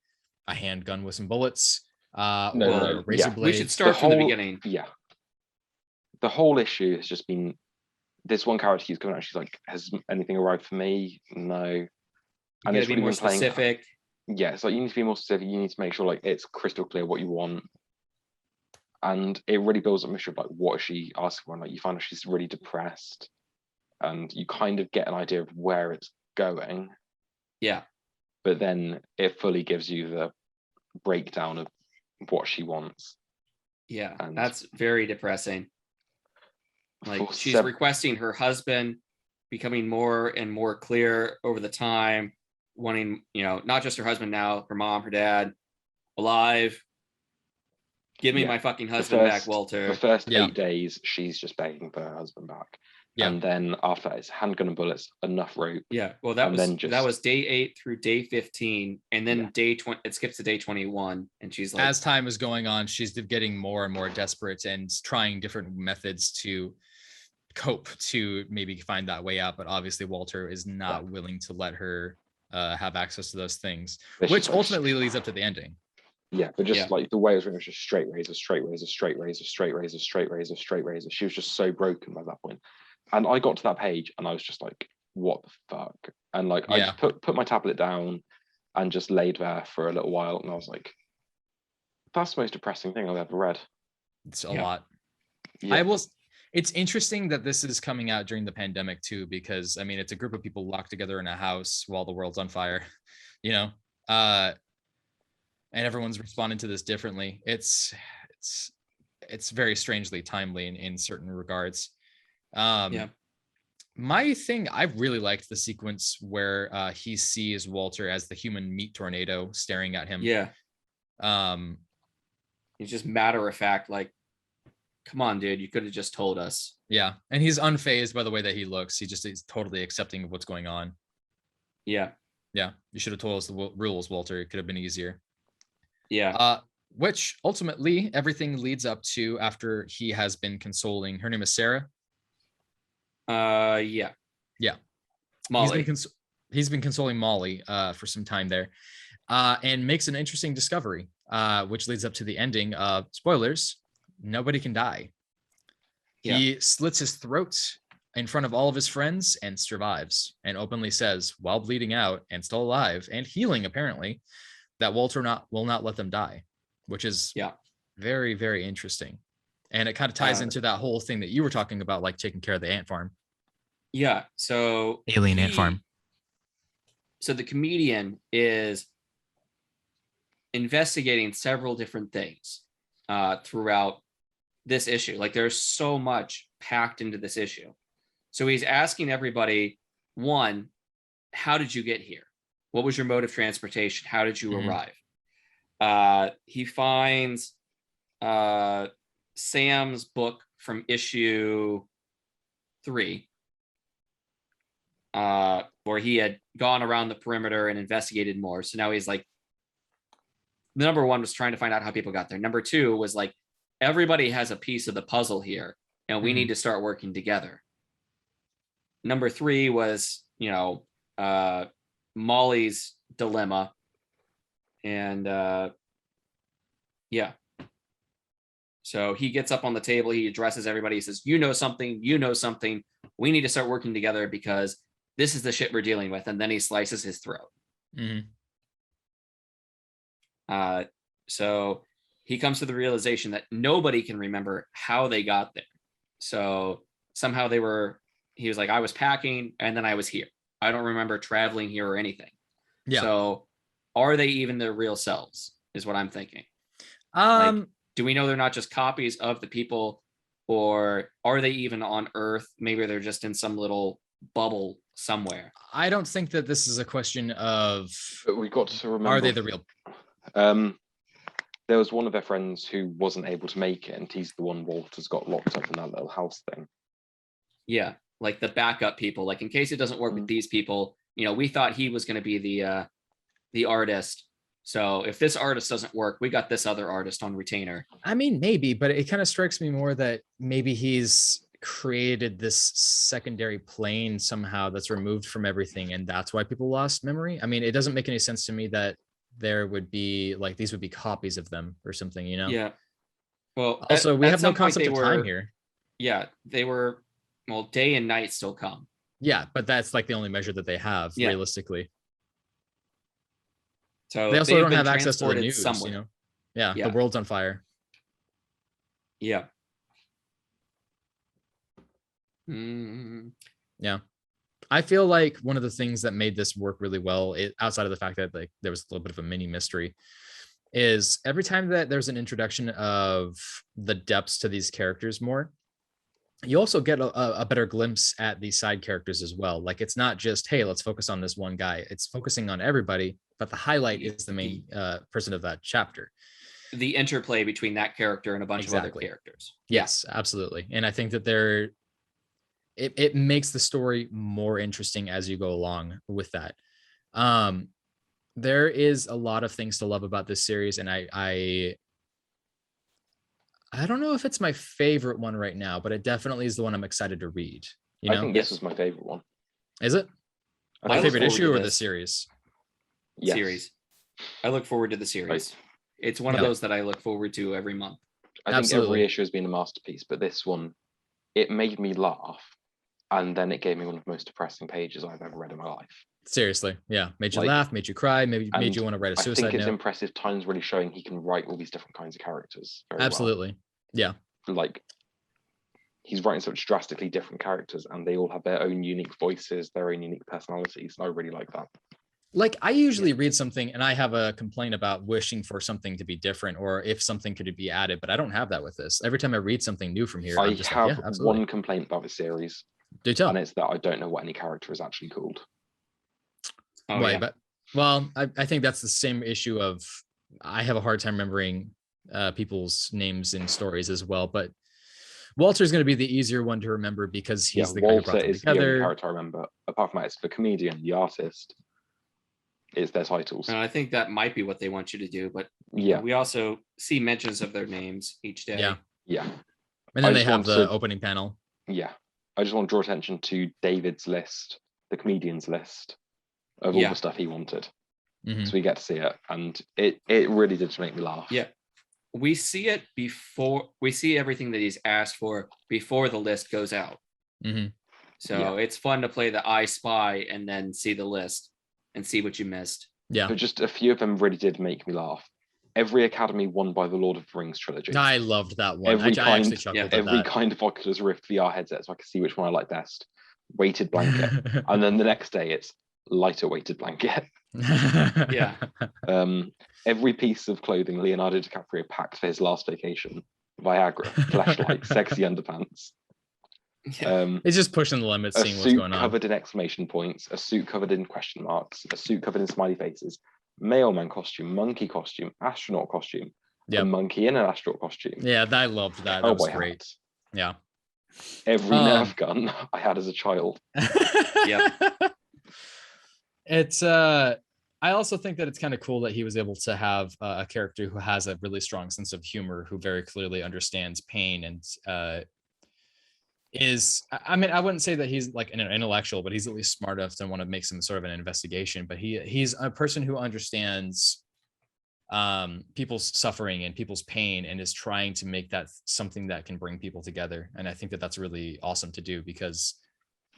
a handgun with some bullets, or a razor blade. We should start from the beginning. Yeah. The whole issue has just been this one character keeps coming out. She's like, has anything arrived for me? No. And it's really more specific. Yeah, it's like you need to be more specific. You need to make sure like it's crystal clear what you want. And it really builds up mystery of like what is she asking for? And like you find out she's really depressed. And you kind of get an idea of where it's going. Yeah. But then it fully gives you the breakdown of what she wants. Yeah, and that's very depressing. Like she's requesting her husband, becoming more and more clear over the time, wanting, not just her husband now, her mom, her dad, alive. Give me my fucking husband back, Walter. The first 8 days, she's just begging for her husband back. Yeah. And then after that, it's handgun and bullets, enough rope. Yeah. Well, that was day 8 through day 15, and then day 20. It skips to day 21, and she's like, as time is going on, she's getting more and more desperate and trying different methods to cope to maybe find that way out. But obviously, Walter is not willing to let her have access to those things, which ultimately leads up to the ending. Yeah, but just like the way it was written was just straight razor, straight razor, straight razor, straight razor, straight razor, straight razor. She was just so broken by that point. And I got to that page and I was just like, what the fuck? And like I just put my tablet down and just laid there for a little while, and I was like, that's the most depressing thing I've ever read. It's a lot. Yeah. It's interesting that this is coming out during the pandemic too, because I mean it's a group of people locked together in a house while the world's on fire, and everyone's responding to this differently. It's very strangely timely in certain regards. My thing, I really liked the sequence where he sees Walter as the human meat tornado staring at him. He's just matter of fact, like, come on, dude, you could have just told us. Yeah, and he's unfazed by the way that he looks. He's totally accepting of what's going on. You should have told us the rules, Walter. It could have been easier. Which ultimately everything leads up to after he has been consoling. Her name is Sarah. Molly. He's been consoling Molly for some time there, and makes an interesting discovery, which leads up to the ending. Spoilers: nobody can die. He slits his throat in front of all of his friends and survives, and openly says, while bleeding out and still alive and healing apparently, that Walter will not let them die. which is Yeah. very, very interesting. And it kind of ties into that whole thing that you were talking about, like taking care of the ant farm. Yeah. So Alien ant farm. So the comedian is investigating several different things throughout this issue. Like there's so much packed into this issue. So he's asking everybody, one, how did you get here? What was your mode of transportation? How did you arrive? He finds Sam's book from issue 3, where he had gone around the perimeter and investigated more. So now he's like, number 1 was trying to find out how people got there. Number 2 was like, everybody has a piece of the puzzle here, and we need to start working together. Number 3 was, Molly's dilemma. And yeah. So he gets up on the table, he addresses everybody, he says, you know something, we need to start working together because this is the shit we're dealing with. And then he slices his throat. So he comes to the realization that nobody can remember how they got there. So somehow he was like, I was packing and then I was here. I don't remember traveling here or anything. Yeah. So are they even their real selves is what I'm thinking. Do we know they're not just copies of the people, or are they even on Earth? Maybe they're just in some little bubble somewhere. I don't think that this is a question of, but we got to remember, are they the real? There was one of their friends who wasn't able to make it, and he's the one Walter's got locked up in that little house thing. Yeah, like the backup people, like in case it doesn't work with these people, we thought he was going to be the artist. So if this artist doesn't work, we got this other artist on retainer. I mean, maybe, but it kind of strikes me more that maybe he's created this secondary plane somehow that's removed from everything, and that's why people lost memory. I mean, it doesn't make any sense to me that there would be like these would be copies of them or something, Yeah. Well, also we have no concept of time here. Yeah, they were, well, day and night still come. Yeah, but that's like the only measure that they have realistically. So they also don't have access to the news, somewhere. Yeah, the world's on fire. Yeah. Yeah. I feel like one of the things that made this work really well, outside of the fact that like there was a little bit of a mini mystery, is every time that there's an introduction of the depths to these characters more, you also get a better glimpse at these side characters as well. Like it's not just, hey, let's focus on this one guy. It's focusing on everybody, but the highlight is the main person of that chapter. The interplay between that character and a bunch of other characters. Yes, absolutely. And I think that it makes the story more interesting as you go along with that. There is a lot of things to love about this series, and I don't know if it's my favorite one right now, but it definitely is the one I'm excited to read. I think this is my favorite one. Is it? My favorite issue or the series? Yes. Series. I look forward to the series. Right. It's one of those that I look forward to every month. I think every issue has been a masterpiece, but this one, it made me laugh, and then it gave me one of the most depressing pages I've ever read in my life. Seriously, yeah. Made you laugh, made you cry, made you want to write a suicide note. I think it's impressive. Tyne's really showing he can write all these different kinds of characters very Absolutely. Well. Yeah. Like, he's writing such drastically different characters, and they all have their own unique voices, their own unique personalities. I really like that. Like, I usually read something and I have a complaint about wishing for something to be different or if something could be added, but I don't have that with this. Every time I read something new from here, I have one complaint about the series. Do tell. And it's that I don't know what any character is actually called. But I think that's the same issue of I have a hard time remembering people's names in stories as well. But Walter's going to be the easier one to remember because he's the guy who brought them together. The only character I remember. Apart from that, it's the comedian, the artist. It's their titles. And I think that might be what they want you to do. But we also see mentions of their names each day. Yeah. And then they have the opening panel. Yeah. I just want to draw attention to David's list, the comedian's list of all the stuff he wanted. So we get to see it, and it really did make me laugh. Yeah, we see it before we see everything that he's asked for before the list goes out. So it's fun to play the I Spy and then see the list and see what you missed. But just a few of them really did make me laugh. every academy won by the Lord of the Rings trilogy. I loved that one. Every I actually chuckled at every that. kind of Oculus Rift VR headset, so I can see which one I like best. Weighted blanket, and then the next day it's lighter weighted blanket. Yeah. Every piece of clothing Leonardo DiCaprio packed for his last vacation: Viagra, fleshlight, sexy underpants. It's just pushing the limits, seeing what's going on. A suit covered in exclamation points, a suit covered in question marks, a suit covered in smiley faces, mailman costume, monkey costume, astronaut costume, a monkey in an astronaut costume. Yeah, I loved that. That was great. Yeah. Every Nerf gun I had as a child. Yep. It's I also think that it's kind of cool that he was able to have a character who has a really strong sense of humor, who very clearly understands pain and I mean, I wouldn't say that he's like an intellectual, but he's at least smart enough to want to make some sort of an investigation. But he's a person who understands people's suffering and people's pain and is trying to make that something that can bring people together. And I think that that's really awesome to do, because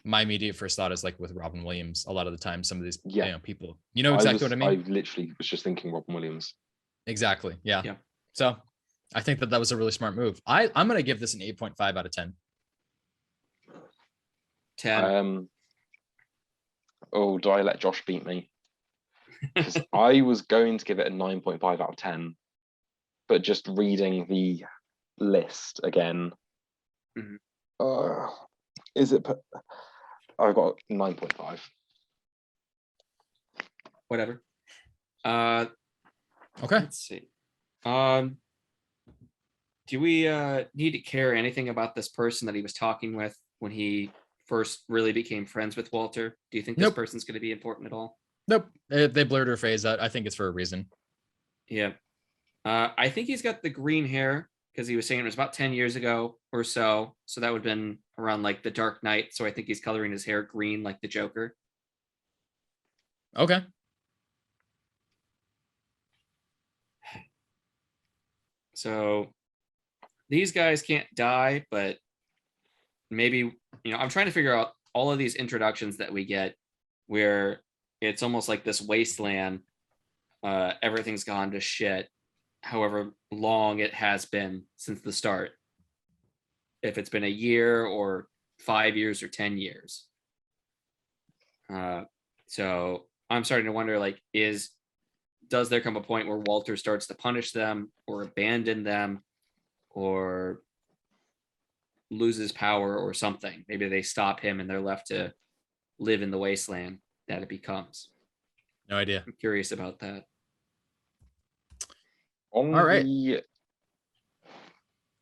my immediate first thought is like with Robin Williams. A lot of the time, some of these people, you know exactly what I mean? I literally was just thinking Robin Williams. Exactly. Yeah. So I think that was a really smart move. I'm going to give this an 8.5 out of 10. 10. Oh, do I let Josh beat me? Because I was going to give it a 9.5 out of 10, but just reading the list again, is it? I've got 9.5. Whatever. Okay. Let's see. Do we need to care anything about this person that he was talking with when he first really became friends with Walter? Do you think this person's going to be important at all? Nope. They blurred her face out. I think it's for a reason. Yeah. I think he's got the green hair because he was saying it was about 10 years ago or so. So that would have been around like the Dark Knight. So I think he's coloring his hair green like the Joker. Okay. So these guys can't die, but maybe, I'm trying to figure out all of these introductions that we get where it's almost like this wasteland. Everything's gone to shit, however long it has been since the start. If it's been a year or 5 years or 10 years. So I'm starting to wonder, like, does there come a point where Walter starts to punish them or abandon them or loses power or something? Maybe they stop him and they're left to live in the wasteland that it becomes. No idea. I'm curious about that. All right.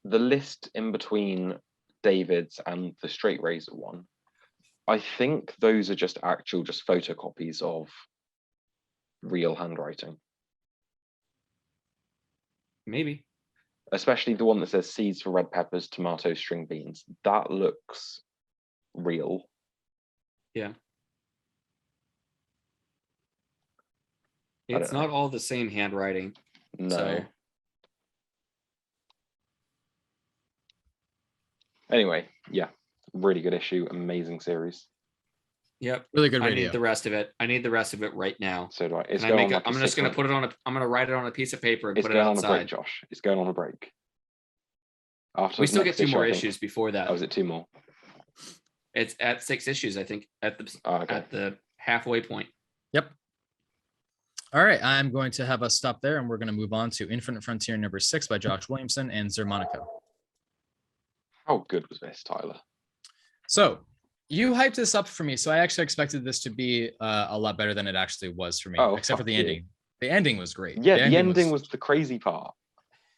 The list in between David's and the straight razor one, I think those are just photocopies of real handwriting. Maybe. Especially the one that says seeds for red peppers, tomatoes, string beans. That looks real. Yeah. It's not all the same handwriting. No. So. Anyway, yeah. Really good issue. Amazing series. Yep. Really good radio. I need the rest of it. I need the rest of it right now. So do I. I'm just going to put it on I'm going to write it on a piece of paper and put it outside. It's going on a break, Josh. It's going on a break. We still get 2 more issues before that. Oh, is it 2 more? It's at 6 issues, I think, at the halfway point. Yep. All right, I'm going to have us stop there, and we're going to move on to Infinite Frontier number 6 by Josh Williamson and Xermanico. How good was this, Tyler? So you hyped this up for me, so I actually expected this to be a lot better than it actually was for me, except for the ending. The ending was great. Yeah, the ending was the crazy part.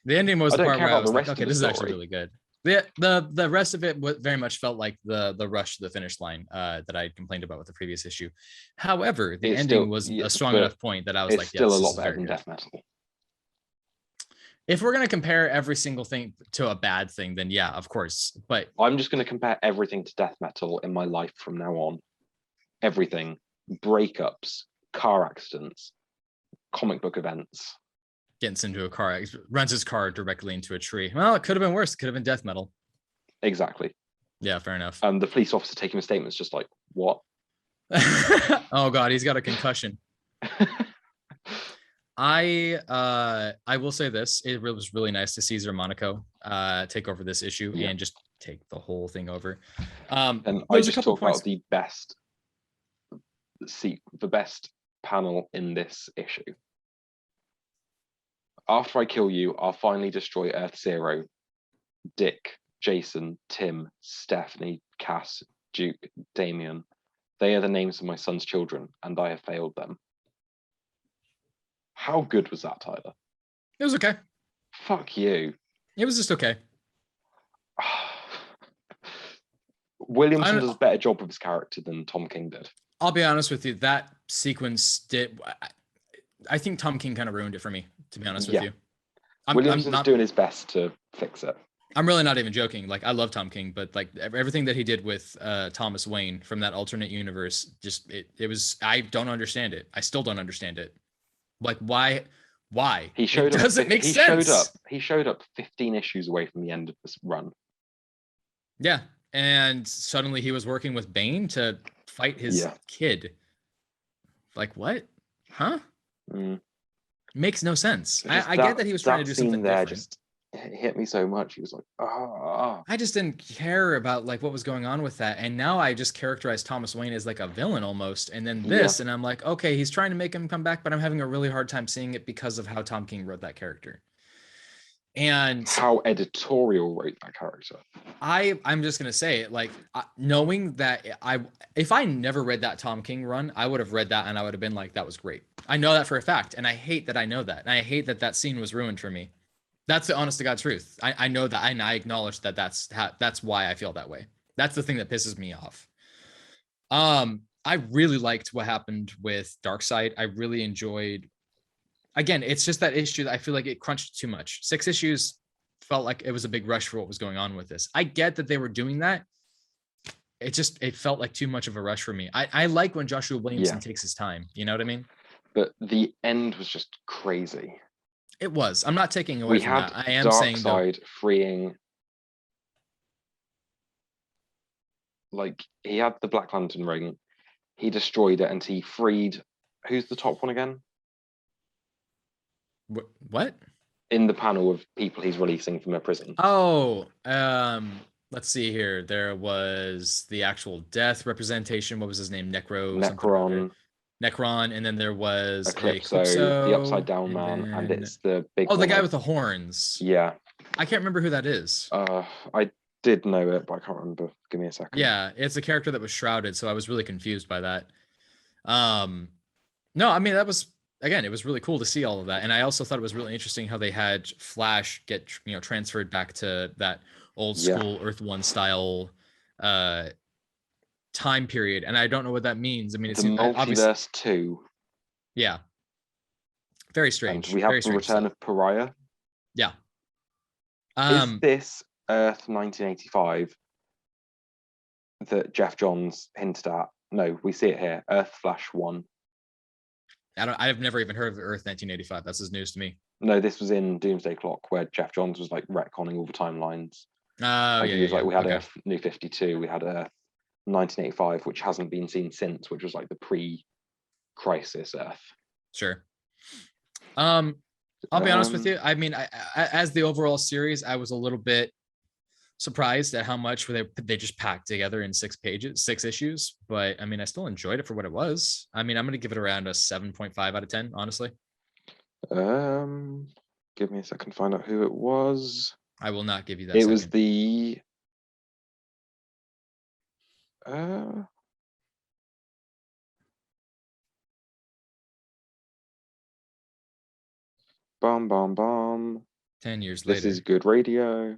The ending was the part where I was like, okay, this is actually really good. The rest of it very much felt like the rush to the finish line that I complained about with the previous issue. However, the ending was a strong enough point that I was like, it's still a lot better than death metal. If we're going to compare every single thing to a bad thing, then yeah, of course. But I'm just going to compare everything to death metal in my life from now on. Everything. Breakups, car accidents, comic book events. Gets into a car, runs his car directly into a tree. Well, it could have been worse. It could have been death metal. Exactly. Yeah, fair enough. The police officer taking a statement is just like, what? Oh God, he's got a concussion. I will say this: it was really nice to see Xermanico take over this issue and just take the whole thing over. And I just talk about the best panel in this issue. After I kill you, I'll finally destroy Earth Zero. Dick, Jason, Tim, Stephanie, Cass, Duke, Damien. They are the names of my son's children, and I have failed them. How good was that, Tyler? It was okay. Fuck you. It was just okay. Williamson does a better job of his character than Tom King did. I'll be honest with you. That sequence did. I think Tom King kind of ruined it for me, to be honest with you. Williamson's doing his best to fix it. I'm really not even joking. Like, I love Tom King, but like everything that he did with Thomas Wayne from that alternate universe, just it was. I don't understand it. I still don't understand it. Like, why? He showed up. Doesn't make sense. He showed up 15 issues away from the end of this run. Yeah, and suddenly he was working with Bane to fight his kid. Like, what? Huh? Makes no sense. I get that he was trying to do something different. Just it hit me so much. He was like, oh. I just didn't care about like what was going on with that. And now I just characterize Thomas Wayne as like a villain almost. And then this, and I'm like, okay, he's trying to make him come back, but I'm having a really hard time seeing it because of how Tom King wrote that character. And how editorial wrote that character. I'm just gonna say it, like, knowing that if I never read that Tom King run, I would have read that and I would have been like, that was great. I know that for a fact, and I hate that I know that, and I hate that that scene was ruined for me. That's the honest to God truth. I know that, and I acknowledge that that's why I feel that way. That's the thing that pisses me off. I really liked what happened with Darkseid. I really enjoyed. Again, it's just that issue that I feel like it crunched too much. 6 issues felt like it was a big rush for what was going on with this. I get that they were doing that. It felt like too much of a rush for me. I like when Joshua Williamson takes his time. You know what I mean? But the end was just crazy. It was. I'm not taking away from that. I am saying Darkseid freeing. Like, he had the Black Lantern ring. He destroyed it and he freed. Who's the top one again? What? In the panel of people he's releasing from a prison. Oh, let's see here. There was the actual death representation. What was his name? Necron, and then there was Eclipso, the Upside Down Man, and it's the big. Oh, the guy with the horns. Yeah. I can't remember who that is. I did know it, but I can't remember. Give me a second. Yeah, it's a character that was shrouded, so I was really confused by that. No, I mean, that was. Again, it was really cool to see all of that. And I also thought it was really interesting how they had Flash get, transferred back to that old school Earth One style time period. And I don't know what that means. I mean, it's the multiverse 2. Yeah. Very strange. And we have the return of Pariah. Yeah. Is this Earth 1985 that Jeff Johns hinted at? No, we see it here. Earth Flash 1. I've never even heard of Earth 1985. That's as news to me. No, this was in Doomsday Clock where Jeff Johns was like retconning all the timelines. Oh, he was like, we had Earth New 52, we had Earth 1985, which hasn't been seen since, which was like the pre-crisis Earth. Sure. I'll be honest with you. I mean, as the overall series, I was a little bit surprised at how much they just packed together in 6 issues, but I mean, I still enjoyed it for what it was. I mean, I'm going to give it around a 7.5 out of 10, honestly. Give me a second to find out who it was. I will not give you that. It was the bomb 10 years later. This is good radio.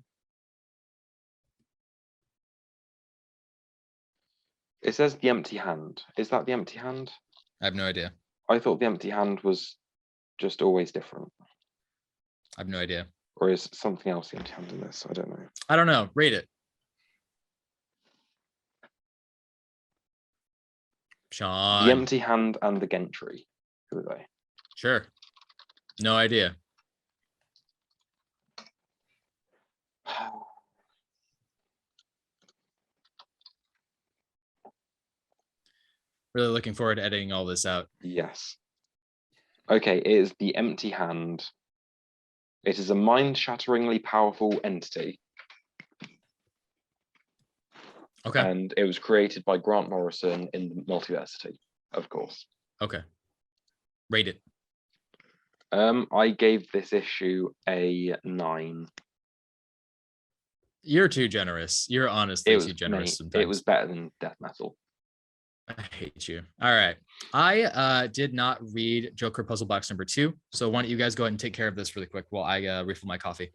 It says The Empty Hand. Is that The Empty Hand? I have no idea. I thought The Empty Hand was just always different. I have no idea. Or is something else The Empty Hand in this? I don't know. I don't know. Rate it. Sean. The Empty Hand and the Gentry. Who are they? Sure. No idea. Really looking forward to editing all this out. Yes. Okay, it is the Empty Hand. It is a mind-shatteringly powerful entity. Okay. And it was created by Grant Morrison in the Multiversity, of course. Okay. Rate it. I gave this issue a 9. You're too generous. You're honestly too generous sometimes. It was better than Death Metal. I hate you. All right. I did not read Joker Puzzlebox number 2. So why don't you guys go ahead and take care of this really quick while I refill my coffee.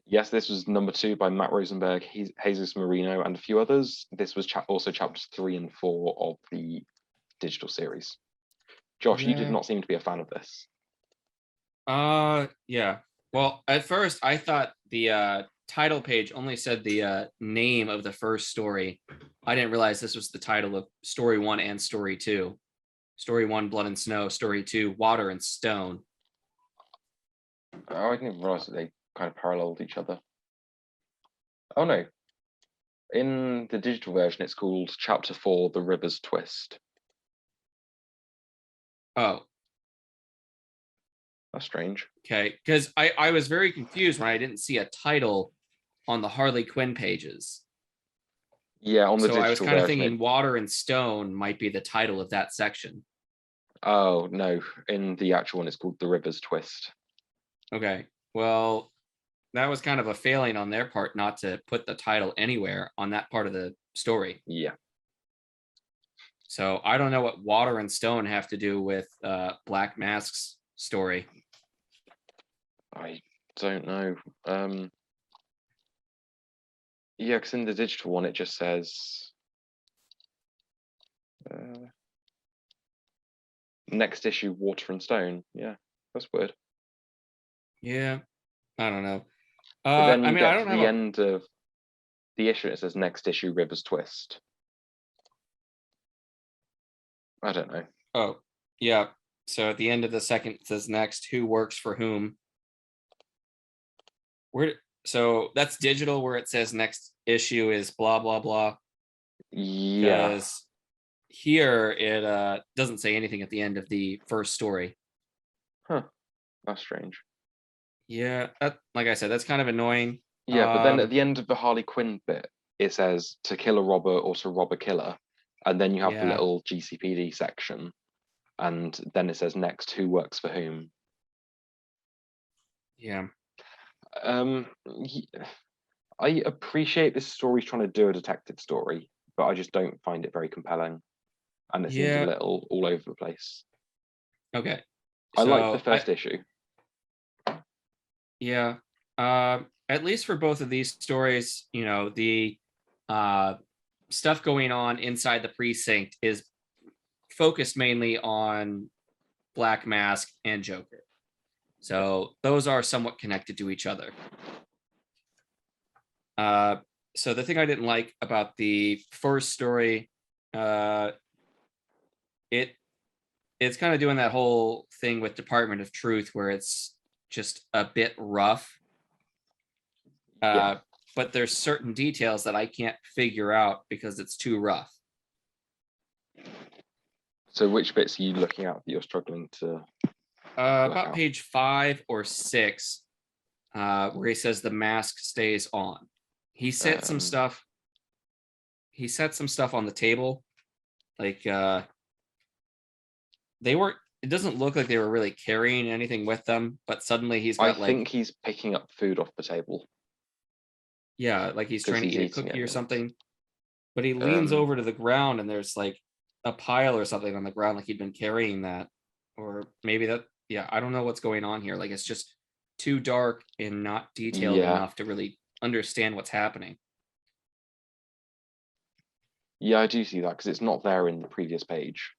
Yes, this was number 2 by Matt Rosenberg, Jesus Merino, and a few others. This was also chapters 3 and 4 of the digital series. Josh, you did not seem to be a fan of this. Yeah. Well, at first I thought the title page only said the name of the first story. I didn't realize this was the title of story 1 and story 2. Story 1, Blood and Snow. Story 2, Water and Stone. Oh, I didn't realize that they kind of paralleled each other. Oh no. In the digital version, it's called Chapter 4, The River's Twist. Oh. That's strange. Okay, because I was very confused when I didn't see a title on the Harley Quinn pages. Yeah, on the digital version. So I was kind of thinking Water and Stone might be the title of that section. Oh, no. In the actual one, it's called The River's Twist. Okay, well, that was kind of a failing on their part not to put the title anywhere on that part of the story. Yeah. So I don't know what Water and Stone have to do with Black Mask's story. I don't know. Yeah, because in the digital one, it just says next issue, Water and Stone. Yeah, that's weird. Yeah, I don't know. But then I mean, I don't to the end of the issue, it says next issue, River's Twist. I don't know. Oh, yeah. So at the end of the second, it says next, who works for whom. So that's digital where it says next issue is blah, blah, blah. Yeah. Because here it doesn't say anything at the end of the first story. Huh. That's strange. Yeah, like I said, that's kind of annoying. Yeah, but then at the end of the Harley Quinn bit, it says to kill a robber or to rob a killer. And then you have the little GCPD section. And then it says next, who works for whom. Yeah. I appreciate this story's trying to do a detective story, but I just don't find it very compelling. And it seems a little all over the place. Okay. I like the first issue. Yeah. At least for both of these stories, you know, the stuff going on inside the precinct is focused mainly on Black Mask and Joker. So those are somewhat connected to each other. So the thing I didn't like about the first story, it's kind of doing that whole thing with Department of Truth where it's just a bit rough. But there's certain details that I can't figure out because it's too rough. So which bits are you looking at that you're struggling to? About page 5 or 6, where he says the mask stays on. He set some stuff. He set some stuff on the table, like they weren't. It doesn't look like they were really carrying anything with them, but suddenly he's got I think he's picking up food off the table. Yeah, like he's trying to eat a cookie or something. But he leans over to the ground and there's like a pile or something on the ground, like he'd been carrying that. Or maybe that, yeah, I don't know what's going on here. Like it's just too dark and not detailed enough to really understand what's happening. Yeah, I do see that because it's not there in the previous page.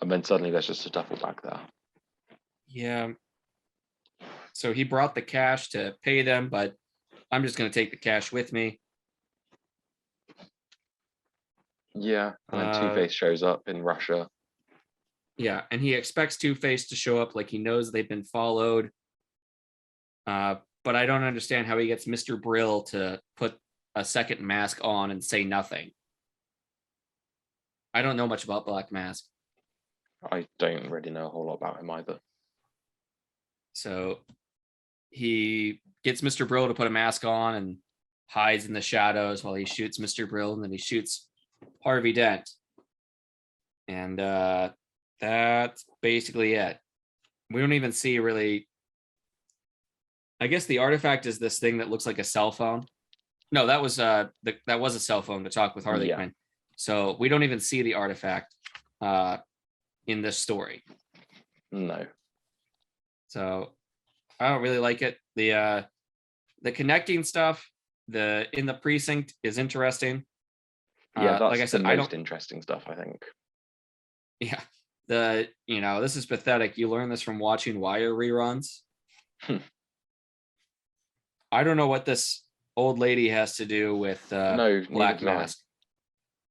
And then suddenly there's just a duffel bag there. Yeah. So he brought the cash to pay them, but I'm just going to take the cash with me. Yeah, and then Two-Face shows up in Russia. Yeah, and he expects Two-Face to show up like he knows they've been followed. But I don't understand how he gets Mr. Brill to put a second mask on and say nothing. I don't know much about Black Mask. I don't really know a whole lot about him either. So he gets Mr. Brill to put a mask on and hides in the shadows while he shoots Mr. Brill, and then he shoots Harvey Dent. And that's basically it. We don't even see really. I guess the artifact is this thing that looks like a cell phone. No, that was that was a cell phone to talk with Harley Quinn. So we don't even see the artifact in this story. No. So I don't really like it. The connecting stuff, in the precinct is interesting. Yeah, that's like I said, the most interesting stuff, I think. Yeah. This is pathetic. You learn this from watching Wire reruns. I don't know what this old lady has to do with Black Mask.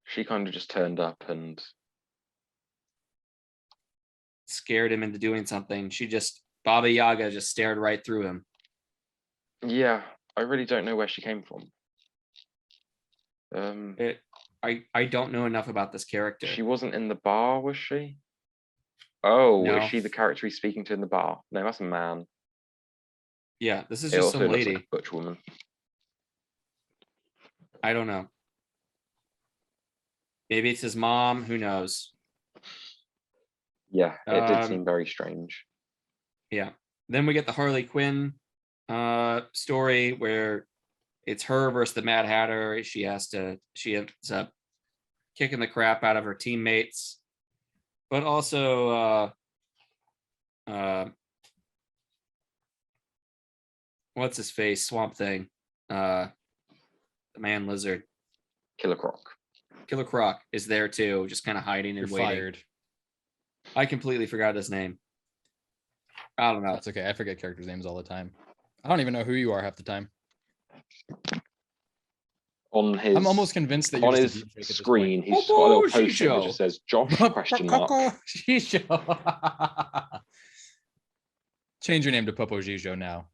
She kind of just turned up and scared him into doing something. Baba Yaga just stared right through him. Yeah, I really don't know where she came from. I don't know enough about this character. She wasn't in the bar, was she? Oh, no. Is she the character he's speaking to in the bar? No, that's a man. Yeah, this is just some lady. Looks like a butch woman. I don't know. Maybe it's his mom. Who knows? Yeah, it did seem very strange. Yeah. Then we get the Harley Quinn story where it's her versus the Mad Hatter. She ends up kicking the crap out of her teammates, but also what's his face? Swamp Thing. The Man Lizard. Killer Croc is there too, just kind of hiding and waiting. Fired. I completely forgot his name. I don't know. That's okay. I forget characters' names all the time. I don't even know who you are half the time. I'm almost convinced that you're on his screen. He's got a little poster which just says Josh question mark. Change your name to Popo Gijo now.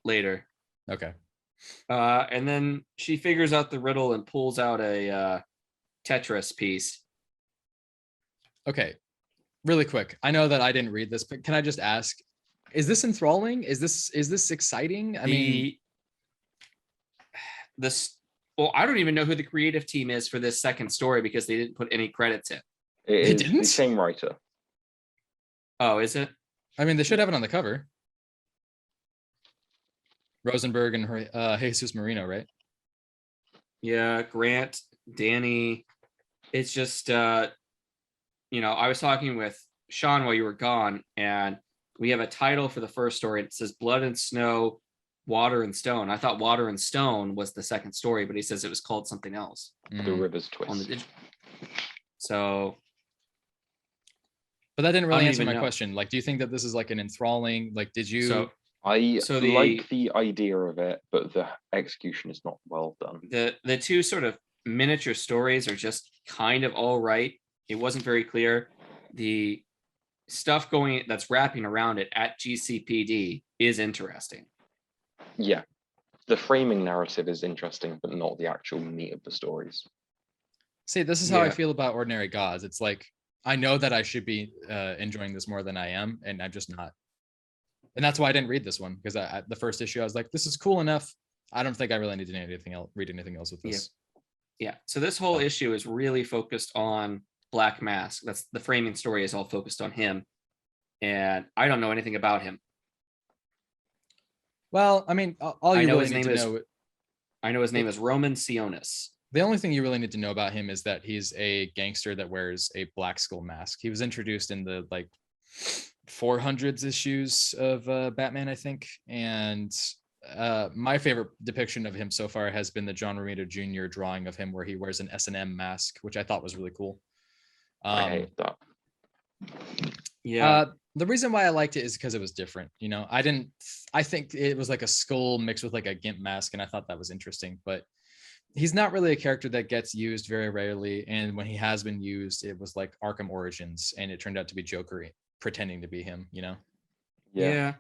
Later. Okay. And then she figures out the riddle and pulls out a Tetris piece. Okay. Really quick. I know that I didn't read this, but can I just ask, is this enthralling? Is this exciting? I mean, I don't even know who the creative team is for this second story because they didn't put any credits in. It is the same writer. Oh, is it? I mean, they should have it on the cover. Rosenberg and Jesus Merino, right? Yeah, Grant, Danny. It's just, I was talking with Sean while you were gone, and we have a title for the first story. It says Blood and Snow, Water and Stone. I thought Water and Stone was the second story, but he says it was called something else. The River's Twist. But that didn't really answer my question. Like, do you think that this is like an enthralling, like, did you... I like the idea of it, but the execution is not well done. The two sort of miniature stories are just kind of all right. It wasn't very clear. The stuff that's wrapping around it at GCPD is interesting. Yeah. The framing narrative is interesting, but not the actual meat of the stories. See, this is how I feel about Ordinary Gods. It's like, I know that I should be enjoying this more than I am, and I'm just not. And that's why I didn't read this one, because the first issue, I was like, this is cool enough. I don't think I really need to read anything else with this. Yeah. So this whole issue is really focused on Black Mask. That's the framing story is all focused on him. And I don't know anything about him. Well, I mean, all you really need to know. I know his name is Roman Sionis. The only thing you really need to know about him is that he's a gangster that wears a black skull mask. He was introduced in the 400s issues of Batman, I think. And my favorite depiction of him so far has been the John Romita Jr. drawing of him where he wears an S&M mask, which I thought was really cool. I hate that. Yeah. The reason why I liked it is because it was different. I think it was like a skull mixed with like a GIMP mask, and I thought that was interesting, but he's not really a character that gets used very rarely. And when he has been used, it was like Arkham Origins, and it turned out to be Joker pretending to be him, Yeah.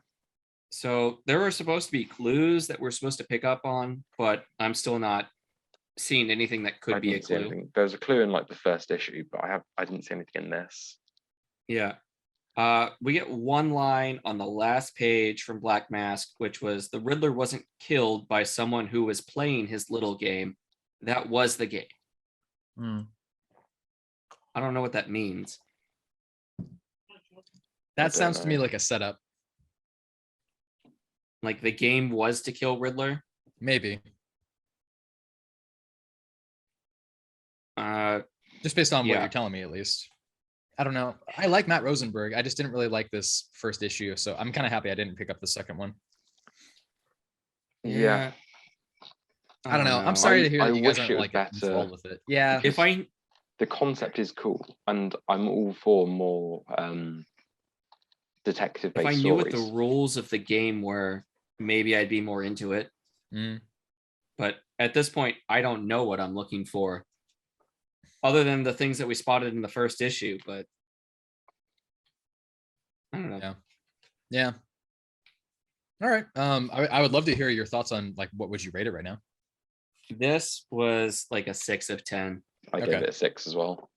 So there were supposed to be clues that we're supposed to pick up on, but I'm still not seen anything that could be a clue. There's a clue in like the first issue, but I didn't see anything in this. Yeah. We get one line on the last page from Black Mask, which was the Riddler wasn't killed by someone who was playing his little game. That was the game. I don't know what that means. That sounds to me like a setup. Like the game was to kill Riddler? Maybe. Just based on what you're telling me, at least. I don't know. I like Matt Rosenberg. I just didn't really like this first issue, so I'm kind of happy I didn't pick up the second one. Yeah. I don't know. I'm sorry to hear that you guys aren't like involved with it. Yeah. The concept is cool, and I'm all for more detective-based stories. If I knew what the rules of the game were, maybe I'd be more into it. But at this point, I don't know what I'm looking for, other than the things that we spotted in the first issue. But I don't know. Yeah. All right. I would love to hear your thoughts on like what would you rate it right now? This was like a 6 of 10. I gave it a 6 as well.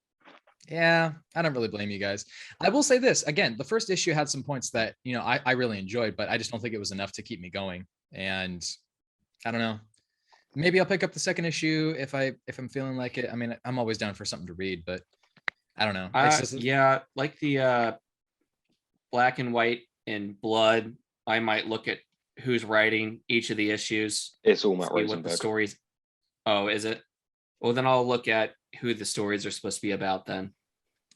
Yeah, I don't really blame you guys. I will say this again: the first issue had some points that I really enjoyed, but I just don't think it was enough to keep me going. And I don't know. Maybe I'll pick up the second issue if I'm feeling like it. I mean, I'm always down for something to read, but I don't know. Yeah, like the black and white and blood. I might look at who's writing each of the issues. It's all Matt Rosenberg. What the stories. Oh, is it? Well, then I'll look at who the stories are supposed to be about then.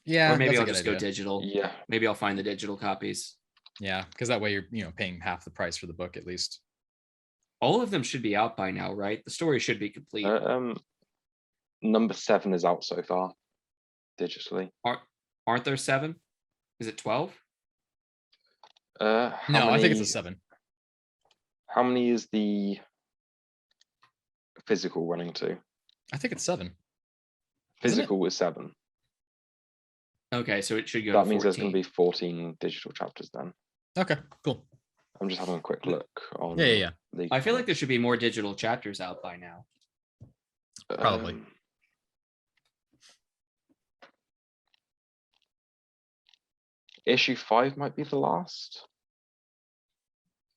Yeah. Or maybe I'll just go digital. Yeah. Maybe I'll find the digital copies. Yeah, because that way you're paying half the price for the book at least. All of them should be out by now, right? The story should be complete. Number 7 is out so far, digitally. Aren't there 7? Is it 12? No, I think it's a 7. How many is the physical running to? I think it's 7. Physical is 7. Okay, so it should go. That means there's going to be 14 digital chapters then. Okay, cool. I'm just having a quick look on. Yeah. I feel like there should be more digital chapters out by now. Probably. Issue 5 might be the last.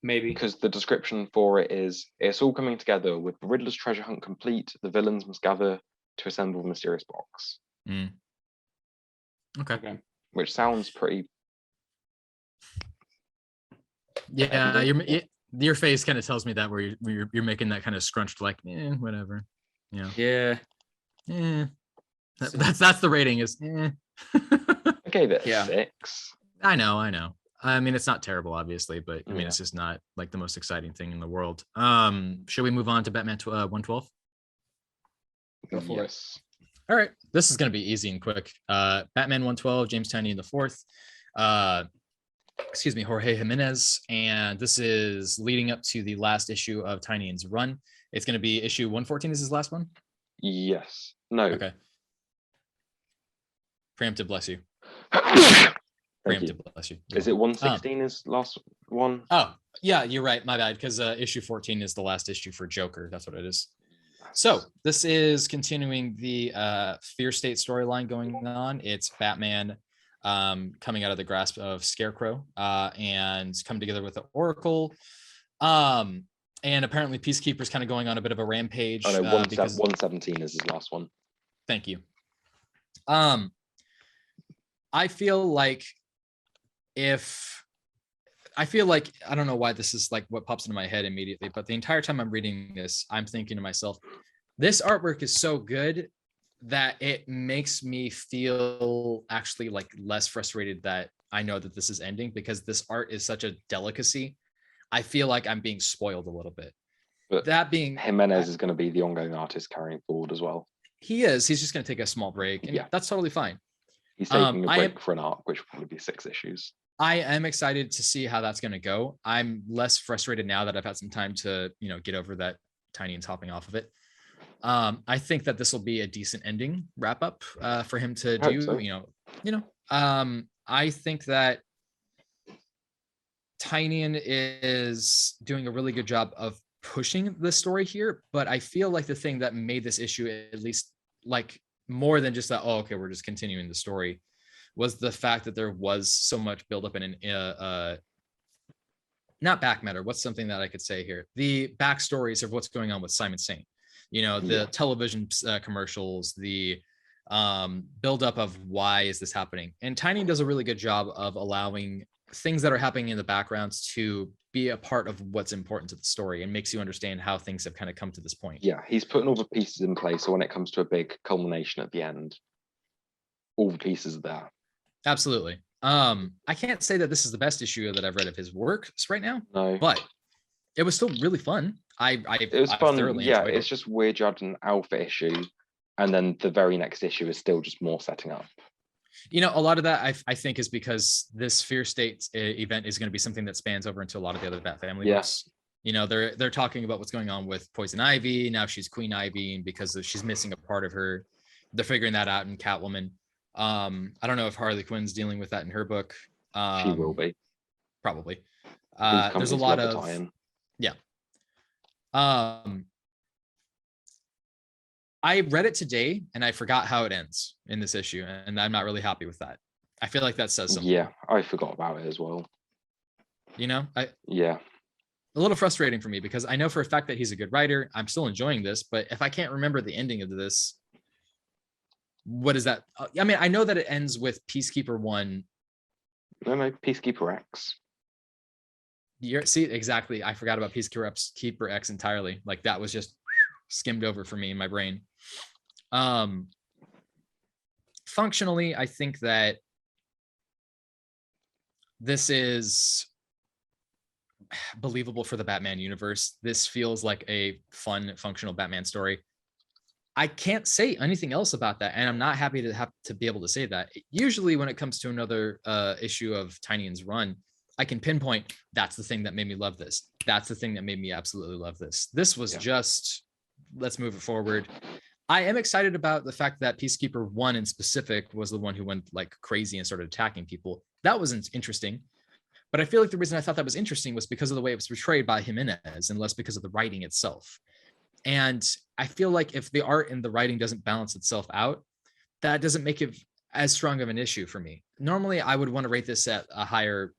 Maybe. Because the description for it is, it's all coming together with the Riddler's treasure hunt complete. The villains must gather to assemble the mysterious box. Okay. Which sounds pretty. Yeah, your face kind of tells me that where you're making that kind of scrunched like, whatever. Yeah. That's the rating is. I gave it a 6. I know. I mean, it's not terrible, obviously, but I mean, it's just not like the most exciting thing in the world. Should we move on to Batman 112? Go for it. All right, this is going to be easy and quick. Batman 112, James Tynion the fourth. Jorge Jimenez, and this is leading up to the last issue of Tynion's run. It's going to be issue 114 is his last one? Yes. No. Okay. Preemptive, bless you. Preemptive, bless you. Is it 116 is last one? Oh, yeah, you're right. My bad, because issue 14 is the last issue for Joker. That's what it is. So this is continuing the Fear State storyline going on. It's Batman coming out of the grasp of Scarecrow and coming together with the Oracle. And apparently Peacekeeper's kind of going on a bit of a rampage. Oh, no, 117 is his last one. Thank you. I feel like I don't know why this is like what pops into my head immediately, but the entire time I'm reading this, I'm thinking to myself, this artwork is so good that it makes me feel actually like less frustrated that I know that this is ending, because this art is such a delicacy. I feel like I'm being spoiled a little bit. But that being Jimenez is going to be the ongoing artist carrying forward as well. He is. He's just going to take a small break, and that's totally fine. He's taking a break for an arc, which will probably be 6 issues. I am excited to see how that's going to go. I'm less frustrated now that I've had some time to, get over that Tynion's hopping off of it. I think that this will be a decent ending wrap up for him to do. So. I think that Tynion is doing a really good job of pushing the story here, but I feel like the thing that made this issue at least like more than just that, oh, okay, we're just continuing the story, was the fact that there was so much buildup in an not back matter. What's something that I could say here? The backstories of what's going on with Simon Saint. You know, the television commercials, the buildup of why is this happening. And Tynion does a really good job of allowing things that are happening in the backgrounds to be a part of what's important to the story and makes you understand how things have kind of come to this point. Yeah, he's putting all the pieces in place. So when it comes to a big culmination at the end, all the pieces are there. Absolutely. I can't say that this is the best issue that I've read of his works right now, No, but it was still really fun. it was fun. Yeah, it's just weird you had an alpha issue, and then the very next issue is still just more setting up. You know, a lot of that I think is because this Fear State event is going to be something that spans over into a lot of the other Bat Family books. You know, they're talking about what's going on with Poison Ivy. Now she's Queen Ivy, and because she's missing a part of her, they're figuring that out in Catwoman. I don't know if Harley Quinn's dealing with that in her book. She will be. Probably. There's a lot of I read it today and I forgot how it ends in this issue, and I'm not really happy with that. I feel like that says something. Yeah, I forgot about it as well. You know, a little frustrating for me because I know for a fact that he's a good writer. I'm still enjoying this, but if I can't remember the ending of this, what is that? I mean, I know that it ends with Peacekeeper 1. No, Peacekeeper X. See, exactly. I forgot about Peacekeeper X entirely. Like that was just skimmed over for me in my brain. Functionally, I think that this is believable for the Batman universe. This feels like a fun, functional Batman story. I can't say anything else about that, and I'm not happy to have to be able to say that. Usually when it comes to another issue of Tynion's run, I can pinpoint that's the thing that made me love this. That's the thing that made me absolutely love this. This was just, let's move it forward. I am excited about the fact that Peacekeeper 1 in specific was the one who went like crazy and started attacking people. That wasn't interesting. But I feel like the reason I thought that was interesting was because of the way it was portrayed by Jimenez and less because of the writing itself. And I feel like if the art and the writing doesn't balance itself out, that doesn't make it as strong of an issue for me. Normally, I would want to rate this at a higher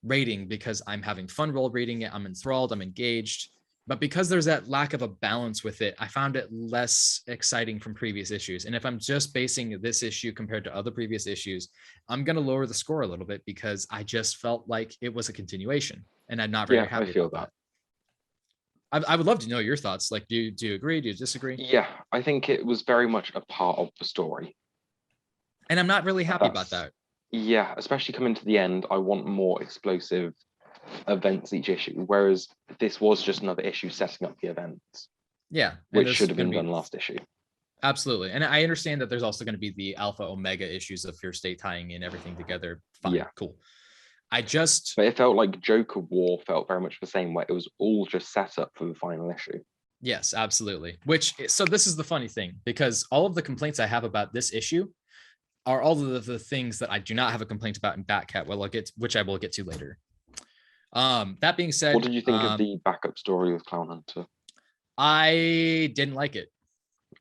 rating because I'm having fun role reading it. I'm enthralled, I'm engaged. But because there's that lack of a balance with it, I found it less exciting from previous issues. And if I'm just basing this issue compared to other previous issues, I'm going to lower the score a little bit because I just felt like it was a continuation and I'm not very happy I feel about that. I would love to know your thoughts. Like, do you agree? Do you disagree? Yeah, I think it was very much a part of the story. And I'm not really happy about that. Yeah, especially coming to the end, I want more explosive events each issue, whereas this was just another issue setting up the events. Yeah. Which should have been done last issue. Absolutely. And I understand that there's also going to be the alpha omega issues of Fear State tying in everything together. Fine, yeah. Cool. But it felt like Joker War felt very much the same way. It was all just set up for the final issue. Yes, absolutely. So this is the funny thing, because all of the complaints I have about this issue are all of the things that I do not have a complaint about in Batcat, which I will get to later. That being said, what did you think of the backup story with Clown Hunter? I didn't like it.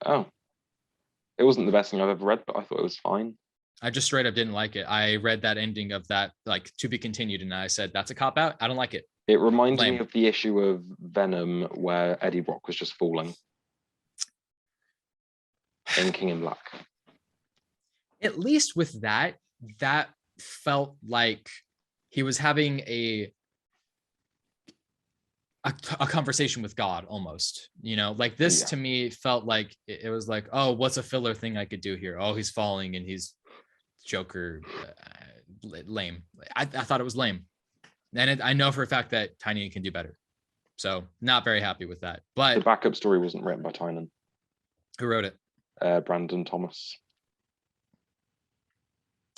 Oh, it wasn't the best thing I've ever read, but I thought it was fine. I just straight up didn't like it. I read that ending of that, like, to be continued, and I said, that's a cop-out. I don't like it. It reminds me of the issue of Venom where Eddie Brock was just falling in King in Black. At least with that felt like he was having a conversation with God almost, you know, like this to me felt like it was like, oh, what's a filler thing I could do here? Oh, he's falling and he's Joker, lame. I thought it was lame. And I know for a fact that Tynion can do better. So not very happy with that. But the backup story wasn't written by Tynion. Who wrote it? Brandon Thomas.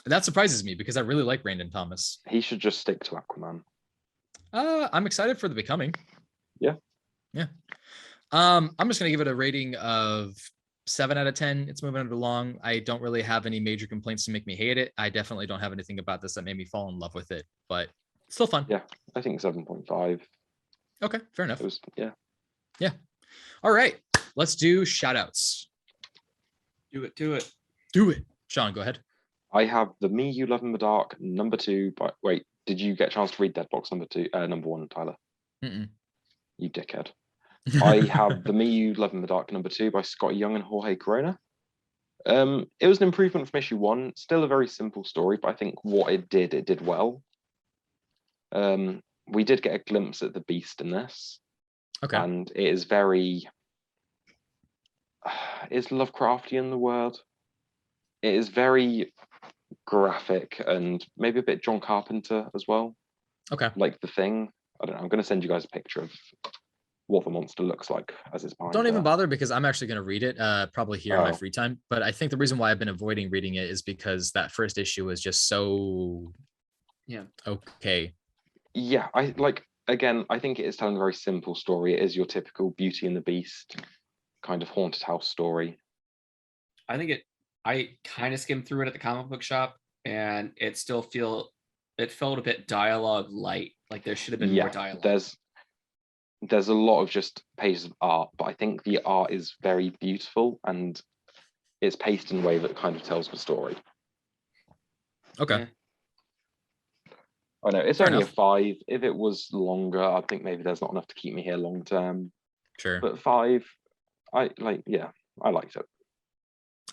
That surprises me because I really like Brandon Thomas. He should just stick to Aquaman. I'm excited for The Becoming. Yeah. I'm just gonna give it a rating of 7 out of 10. It's moving it along. I don't really have any major complaints to make me hate it. I definitely don't have anything about this that made me fall in love with it, but still fun. Yeah, I think 7.5. Okay, fair enough. It was, yeah. All right, let's do shout outs. Do it. Do it. Sean, go ahead. I have the Me You Love in the Dark #2. But wait, did you get a chance to read Deadbox #1, Tyler? Mm-mm. You dickhead. I have the Me You Love in the Dark #2 by Skottie Young and Jorge Corona. It was an improvement from issue 1. Still a very simple story, but I think what it did well. We did get a glimpse at the Beast in this. Okay. And it is very... is Lovecraftian the word? It is very graphic and maybe a bit John Carpenter as well. Okay. Like The Thing. I don't know. I'm going to send you guys a picture of what the monster looks like as it's behind. Don't even bother, because I'm actually going to read it probably here in my Oh. free time. But I think the reason why I've been avoiding reading it is because that first issue was just so okay. Yeah, again, I think it is telling a very simple story. It is your typical Beauty and the Beast kind of haunted house story. I kind of skimmed through it at the comic book shop, and it felt a bit dialogue light. Like there should have been more dialogue. There's a lot of just pages of art, but I think the art is very beautiful and it's paced in a way that kind of tells the story. Okay. Yeah. I know it's Fair only enough. a 5. If it was longer, I think maybe there's not enough to keep me here long term. Sure. But 5, I liked it.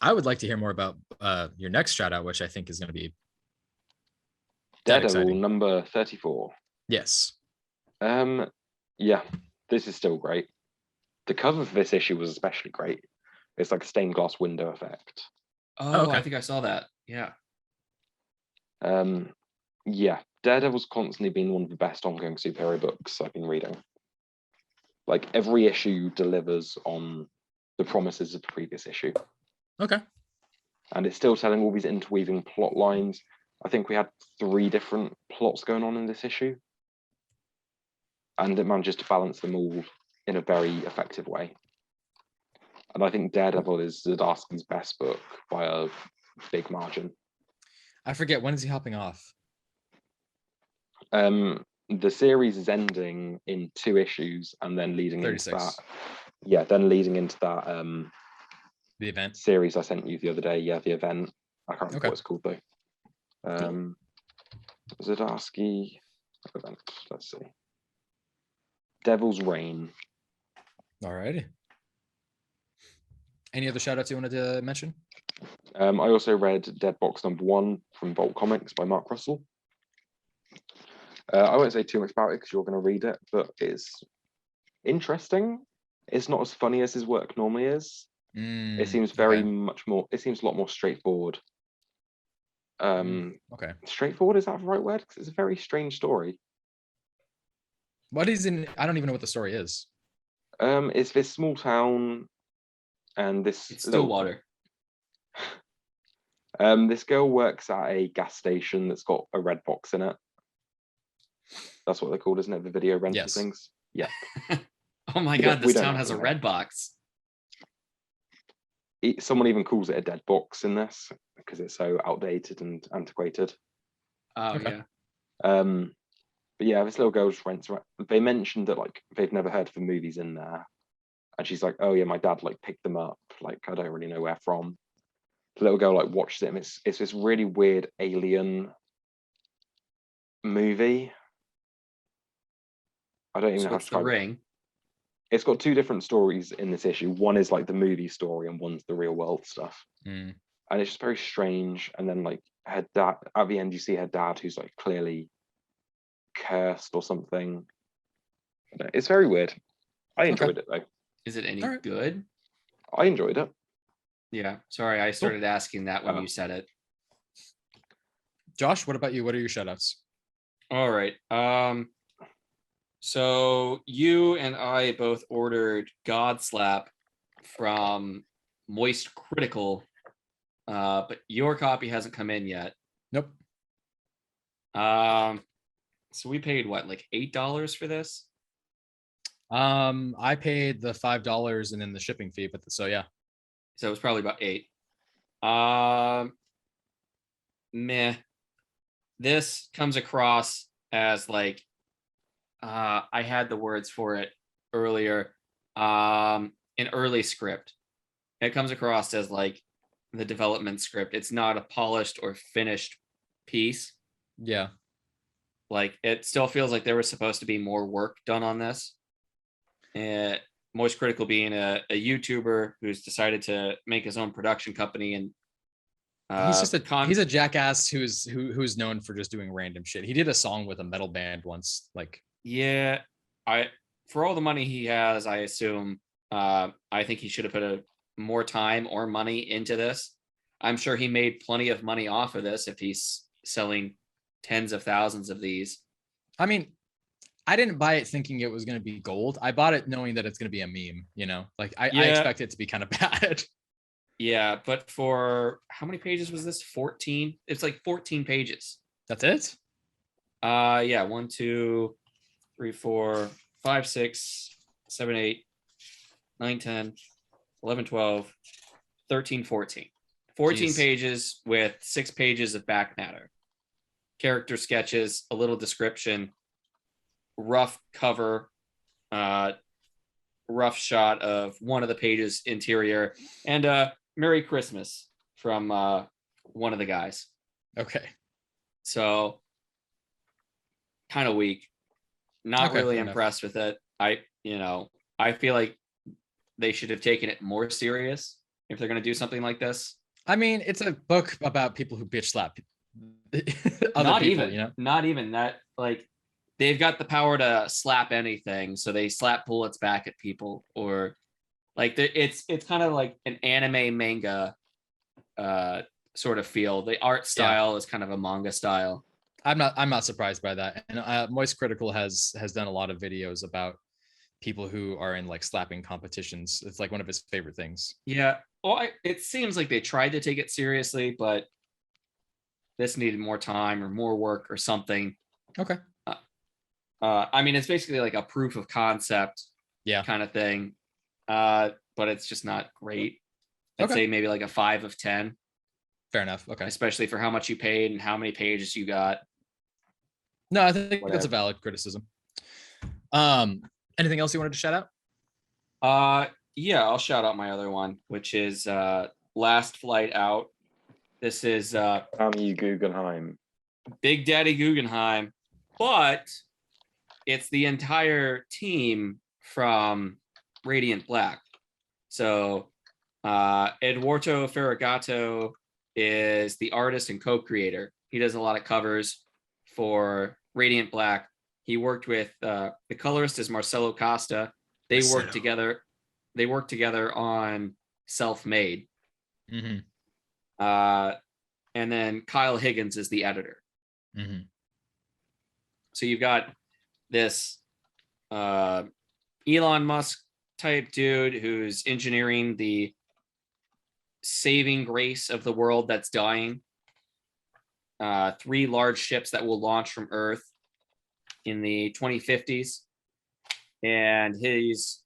I would like to hear more about your next shout out, which I think is going to be that Daredevil exciting. #34. Yes. Yeah, this is still great. The cover for this issue was especially great. It's like a stained glass window effect. Oh, okay. I think I saw that. Yeah. Yeah, Daredevil's constantly been one of the best ongoing superhero books I've been reading. Like every issue delivers on the promises of the previous issue. Okay. And it's still telling all these interweaving plot lines. I think we had 3 different plots going on in this issue. And it manages to balance them all in a very effective way. And I think Daredevil is Zdarsky's best book by a big margin. I forget, when is he hopping off? The series is ending in 2 issues and then leading 36. into that. Yeah, then leading into that The event series I sent you the other day. Yeah, the event. I can't remember Okay. what it's called though. Zdarsky event. Let's see. Devil's Reign. All righty. Any other shout outs you wanted to mention? I also read Deadbox #1 from Bolt Comics by Mark Russell. I won't say too much about it because you're going to read it, but it's interesting. It's not as funny as his work normally is. It seems it seems a lot more straightforward. Okay. Straightforward, is that the right word? Because it's a very strange story. What is in? I don't even know what the story is. It's this small town, and It's Stillwater. This girl works at a gas station that's got a red box in it. That's what they're called, isn't it? The video rental things. Yeah. Oh my God, this town has a red box. Someone even calls it a dead box in this because it's so outdated and antiquated. Oh okay. Yeah. But yeah, this little girl just rents around. They mentioned that like they've never heard of the movies in there, and she's like, "Oh yeah, my dad like picked them up. Like I don't really know where from." The little girl like watches it, and it's this really weird alien movie. I don't even know how to describe The Ring. It's got 2 different stories in this issue. One is like the movie story, and one's the real world stuff. And it's just very strange. And then like her dad, at the end, you see her dad, who's like clearly cursed or something. It's very weird. I enjoyed it though. Is it any good? I enjoyed it. Yeah. Sorry, I started asking that when you said it. Josh, what about you? What are your shout outs? All right. So you and I both ordered Godslap from Moist Critical, but your copy hasn't come in yet. Nope. So we paid what, like $8 for this? I paid the $5 and then the shipping fee, but so yeah. So it was probably about $8. Meh. This comes across as like, I had the words for it earlier. an early script. It comes across as like the development script. It's not a polished or finished piece. Yeah. Like it still feels like there was supposed to be more work done on this. And Moist Critical being a YouTuber who's decided to make his own production company, and he's a jackass who's known for just doing random shit. He did a song with a metal band once. Like, yeah, for all the money he has, I assume I think he should have put more time or money into this. I'm sure he made plenty of money off of this if he's selling tens of thousands of these. I mean, I didn't buy it thinking it was going to be gold. I bought it knowing that it's going to be a meme, you know, like I expect it to be kind of bad. Yeah, but for how many pages was this? 14? It's like 14 pages. That's it? Yeah, 1, 2, 3, 4, 5, 6, 7, 8, 9, 10, 11, 12, 13, 14. 14 Jeez. pages with 6 pages of back matter. Character sketches, a little description, rough cover, rough shot of one of the pages interior, and Merry Christmas from one of the guys. Okay. So kind of weak. Not really impressed with it. I feel like they should have taken it more serious if they're going to do something like this. I mean, it's a book about people who bitch slap other not people, even, you know? Not even that. Like, they've got the power to slap anything, so they slap bullets back at people, or like it's kind of like an anime manga sort of feel. The art style is kind of a manga style. I'm not surprised by that. And Moist Critical has done a lot of videos about people who are in like slapping competitions. It's like one of his favorite things. Yeah. Well, it seems like they tried to take it seriously, but this needed more time or more work or something. Okay. I mean, it's basically like a proof of concept kind of thing. But it's just not great. I'd say maybe like a 5 of 10. Fair enough. Okay. Especially for how much you paid and how many pages you got. No, I think that's a valid criticism. Anything else you wanted to shout out? Yeah, I'll shout out my other one, which is Last Flight Out. This is you Guggenheim. Big Daddy Guggenheim, but it's the entire team from Radiant Black. So Eduardo Ferragato is the artist and co-creator. He does a lot of covers for Radiant Black. He worked with the colorist is Marcelo Costa. They worked together. They worked together on Self-Made. Mm-hmm. And then Kyle Higgins is the editor. Mm-hmm. So you've got this Elon Musk type dude who's engineering the saving grace of the world that's dying. 3 large ships that will launch from Earth in the 2050s. And he's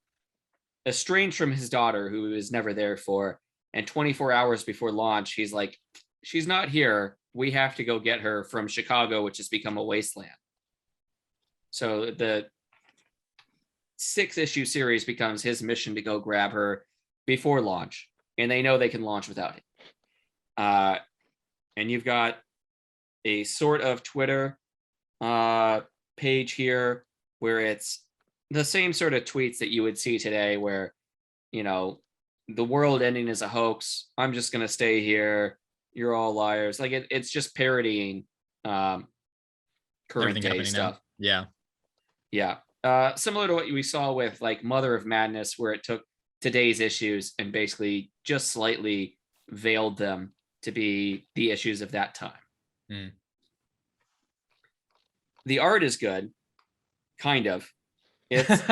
estranged from his daughter, who is never there for. And 24 hours before launch, he's like, she's not here. We have to go get her from Chicago, which has become a wasteland. So the 6-issue series becomes his mission to go grab her before launch. And they know they can launch without him. And you've got a sort of Twitter page here where it's the same sort of tweets that you would see today where, you know, the world ending is a hoax. I'm just going to stay here. You're all liars. Like it's just parodying current day stuff. Now. Yeah. Similar to what we saw with like Mother of Madness, where it took today's issues and basically just slightly veiled them to be the issues of that time. Mm. The art is good, kind of. It's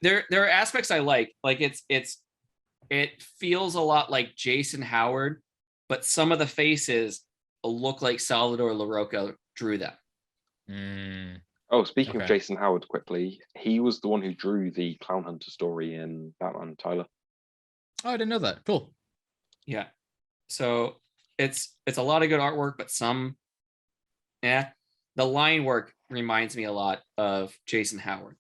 there are aspects I like. Like it feels a lot like Jason Howard, but some of the faces look like Salvador LaRocca drew them. Mm. Oh, speaking of Jason Howard, quickly, he was the one who drew the Clown Hunter story in Batman, Tyler. Oh, I didn't know that. Cool. Yeah. So it's a lot of good artwork, but the line work reminds me a lot of Jason Howard.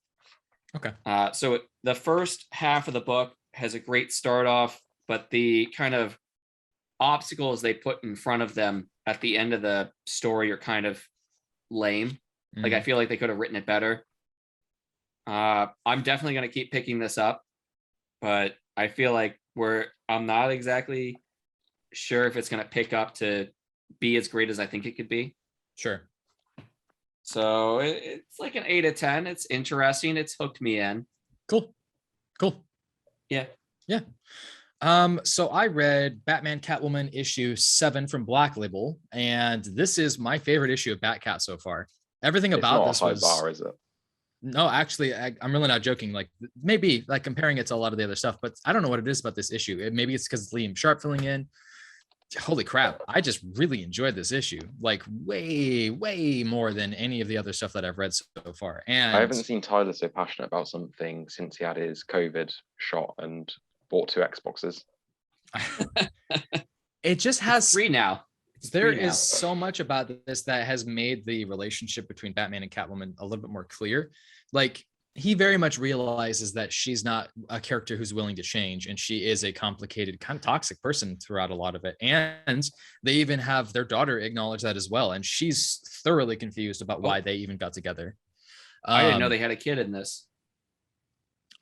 Okay. So the first half of the book has a great start off, but the kind of obstacles they put in front of them at the end of the story are kind of lame. Like, I feel like they could have written it better. I'm definitely going to keep picking this up, but I feel like I'm not exactly sure if it's going to pick up to be as great as I think it could be. Sure. So it's like an 8 out of 10. It's interesting. It's hooked me in. Cool. Yeah. So I read Batman Catwoman issue 7 from Black Label, and this is my favorite issue of Batcat so far. Everything about this was bar, is it? No, actually, I'm really not joking. Like, maybe like comparing it to a lot of the other stuff, but I don't know what it is about this issue. Maybe it's because Liam Sharp filling in. Holy crap. I just really enjoyed this issue, like way more than any of the other stuff that I've read so far. And I haven't seen Tyler so passionate about something since he had his COVID shot and bought 2 Xboxes. It just has free now. There is so much about this that has made the relationship between Batman and Catwoman a little bit more clear. Like, he very much realizes that she's not a character who's willing to change, and she is a complicated, kind of toxic person throughout a lot of it. And they even have their daughter acknowledge that as well, and she's thoroughly confused about why they even got together. I didn't know they had a kid in this.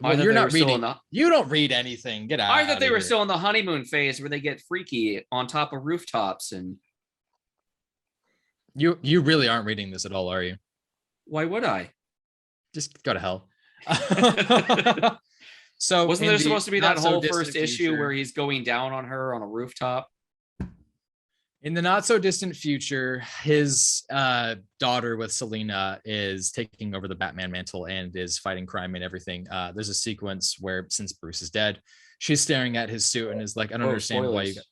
Well, you're not reading. You don't read anything. Get out. I thought they were still in the honeymoon phase where they get freaky on top of rooftops, and you really aren't reading this at all, are you? Why would I? Just go to hell. So wasn't there supposed to be that whole first issue future, where he's going down on her on a rooftop? In the not so distant future, his daughter with Selena is taking over the Batman mantle and is fighting crime and everything. There's a sequence where, since Bruce is dead, she's staring at his suit and is like, I don't understand why you got...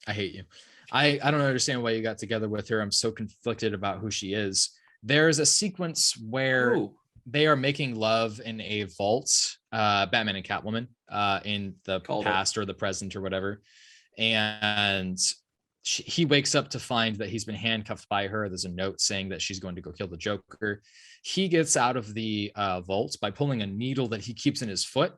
I hate you. I don't understand why you got together with her. I'm so conflicted about who she is. There's a sequence where they are making love in a vault, Batman and Catwoman, in the past or the present or whatever. And he wakes up to find that he's been handcuffed by her. There's a note saying that she's going to go kill the Joker. He gets out of the vault by pulling a needle that he keeps in his foot,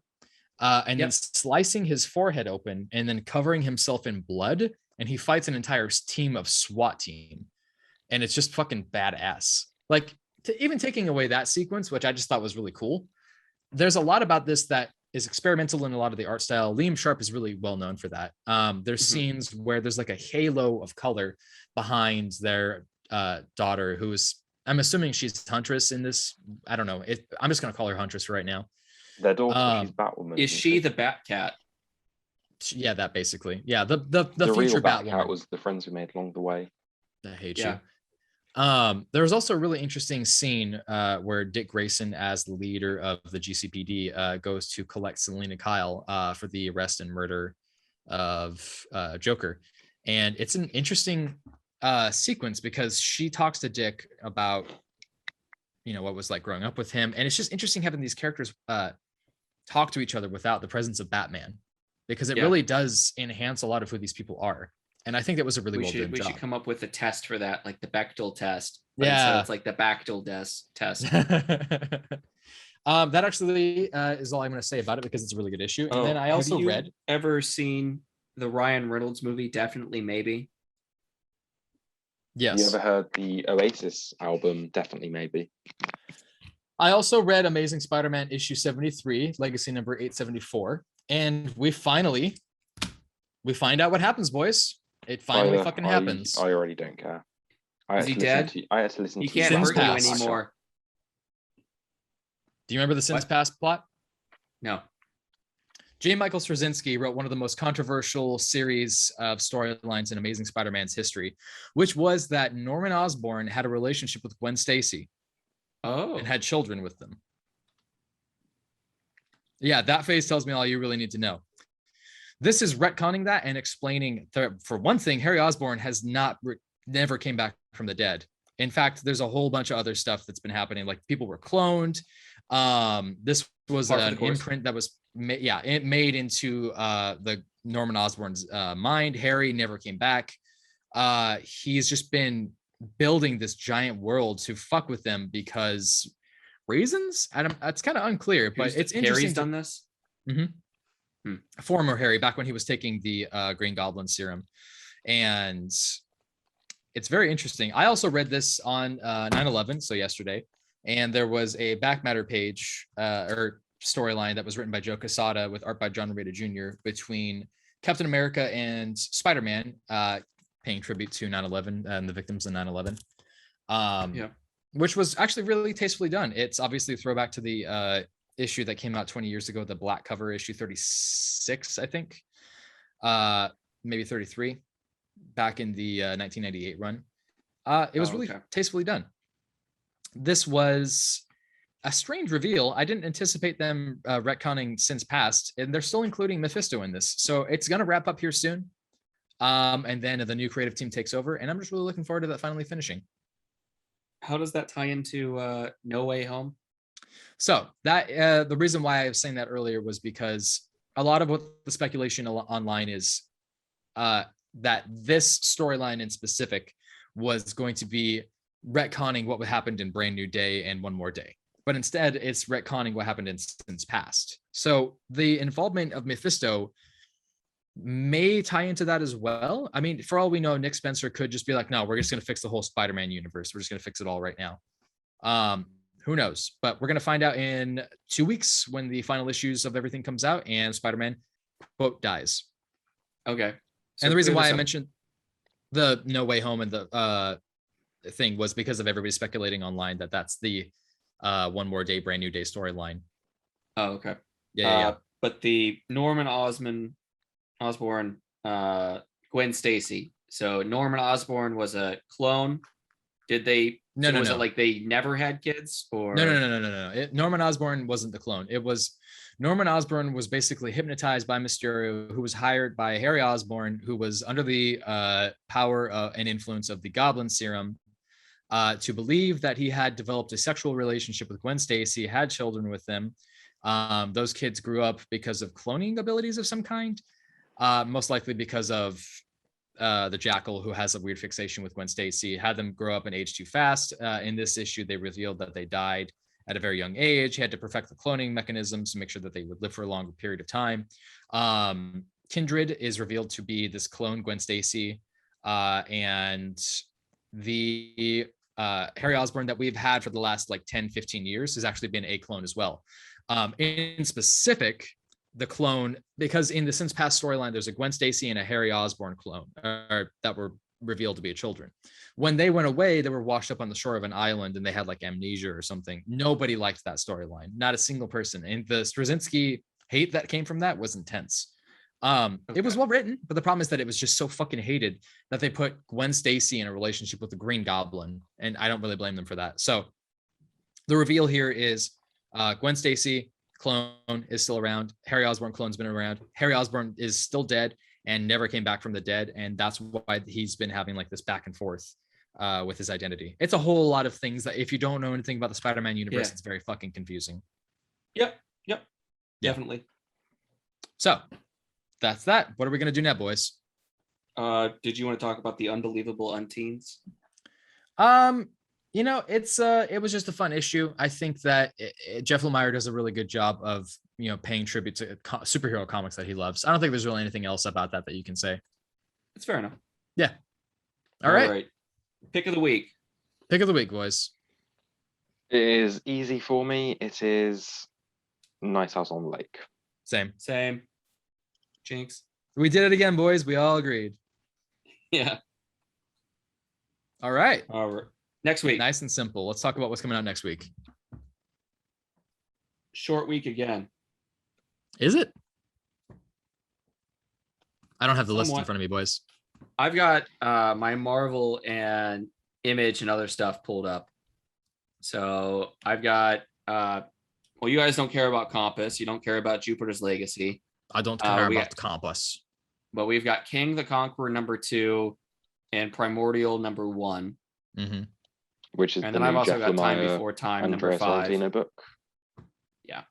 and then slicing his forehead open and then covering himself in blood. And he fights an entire team of SWAT team. And it's just fucking badass. Like, even taking away that sequence, which I just thought was really cool. There's a lot about this that is experimental in a lot of the art style. Liam Sharp is really well known for that. There's scenes where there's like a halo of color behind their daughter, who's, I'm assuming she's Huntress in this. I don't know. I'm just going to call her Huntress right now. Their daughter, she's Batwoman. Is she the Batcat? Yeah, that basically. Yeah, the real future Batcat was the friends we made along the way. I hate you. There was also a really interesting scene where Dick Grayson, as the leader of the GCPD, goes to collect Selena Kyle for the arrest and murder of Joker. And it's an interesting sequence because she talks to Dick about, what was like growing up with him. And it's just interesting having these characters talk to each other without the presence of Batman, because it really does enhance a lot of who these people are. And I think that was a really well done job. We should come up with a test for that, like the Bechdel test. But it's like the Bechdel test. That actually is all I'm going to say about it, because it's a really good issue. And then I also read. Ever seen the Ryan Reynolds movie? Definitely Maybe. Yes. You ever heard the Oasis album? Definitely Maybe. I also read Amazing Spider-Man issue 73, legacy number 874. And we find out what happens, boys. It finally fucking happens. I already don't care. Is he dead? I had to listen to He can't hurt you anymore. Do you remember the Sins Past plot? No. J. Michael Straczynski wrote one of the most controversial series of storylines in Amazing Spider-Man's history, which was that Norman Osborn had a relationship with Gwen Stacy. And had children with them. Yeah, that phase tells me all you really need to know. This is retconning that and explaining that, for one thing, Harry Osborn has never came back from the dead. In fact, there's a whole bunch of other stuff that's been happening. Like, people were cloned. This was an imprint that was made into the Norman Osborn's mind. Harry never came back. He's just been building this giant world to fuck with them, because reasons. It's kind of unclear, but it's interesting. Harry's done this. Former Harry, back when he was taking the Green Goblin serum, and it's very interesting. I also read this on 9/11, so yesterday, and there was a back matter page or storyline that was written by Joe Quesada with art by John Romita Jr. between Captain America and Spider-Man, paying tribute to 9/11 and the victims of 9/11. Which was actually really tastefully done. It's obviously a throwback to the issue that came out 20 years ago, the black cover issue 36, I think, maybe 33, back in the 1998 run. It was really tastefully done. This was a strange reveal. I didn't anticipate them retconning Sins Past, and they're still including Mephisto in this. So it's going to wrap up here soon. And then the new creative team takes over, and I'm just really looking forward to that finally finishing. How does that tie into No Way Home? So that the reason why I was saying that earlier was because a lot of what the speculation online is that this storyline in specific was going to be retconning what happened in Brand New Day and One More Day. But instead, it's retconning what happened in Sins Past. So the involvement of Mephisto may tie into that as well. I mean, for all we know, Nick Spencer could just be like, no, we're just going to fix the whole Spider-Man universe. We're just going to fix it all right now. Who knows? But we're going to find out in 2 weeks when the final issues of everything comes out and Spider-Man, quote, dies. Okay. So and the reason why I mentioned the No Way Home and the thing was because of everybody speculating online that that's the One More Day, Brand New Day storyline. Oh, okay. Yeah. But the Norman Osborn, Gwen Stacy. So Norman Osborn was a clone. Did they? No. It like they never had kids, or no. Norman Osborn wasn't the clone. It was Norman Osborn was basically hypnotized by Mysterio, who was hired by Harry Osborn, who was under the power and influence of the Goblin Serum, to believe that he had developed a sexual relationship with Gwen Stacy, had children with them. Those kids grew up because of cloning abilities of some kind. Most likely because of the Jackal, who has a weird fixation with Gwen Stacy, had them grow up and age too fast. In this issue, they revealed that they died at a very young age. He had to perfect the cloning mechanisms to make sure that they would live for a longer period of time. Kindred is revealed to be this clone Gwen Stacy, and the Harry Osborn that we've had for the last like 10, 15 years has actually been a clone as well. In specific, the clone, because in the Sins Past storyline, there's a Gwen Stacy and a Harry Osborn clone that were revealed to be children. When they went away, they were washed up on the shore of an island and they had like amnesia or something. Nobody liked that storyline, not a single person. And the Straczynski hate that came from that was intense. It was well written, but the problem is that it was just so fucking hated that they put Gwen Stacy in a relationship with the Green Goblin, and I don't really blame them for that. So the reveal here is Gwen Stacy clone is still around. Harry Osborn clone's been around. Harry Osborn is still dead and never came back from the dead, and that's why he's been having like this back and forth with his identity. It's a whole lot of things that if you don't know anything about the Spider-Man universe, it's very fucking confusing. Yep. Definitely. So that's that. What are we gonna do now, boys? Did you want to talk about the Unbelievable Unteens? You know, it was just a fun issue. I think that Jeff Lemire does a really good job of, you know, paying tribute to superhero comics that he loves. I don't think there's really anything else about that you can say. It's fair enough. Yeah. All right. Pick of the week. Pick of the week, boys. It is easy for me. It is Nice House on the Lake. Same. Jinx. We did it again, boys. We all agreed. Yeah. All right. Next week. Nice and simple. Let's talk about what's coming out next week. Short week again. Is it? I don't have the list in front of me, boys. I've got my Marvel and Image and other stuff pulled up. So I've got, well, you guys don't care about Compass. You don't care about Jupiter's Legacy. I don't care about the Compass. But we've got King the Conqueror #2 and Primordial #1. Mm-hmm. Which is and then I've also got Time Before Time #5. Book. Yeah.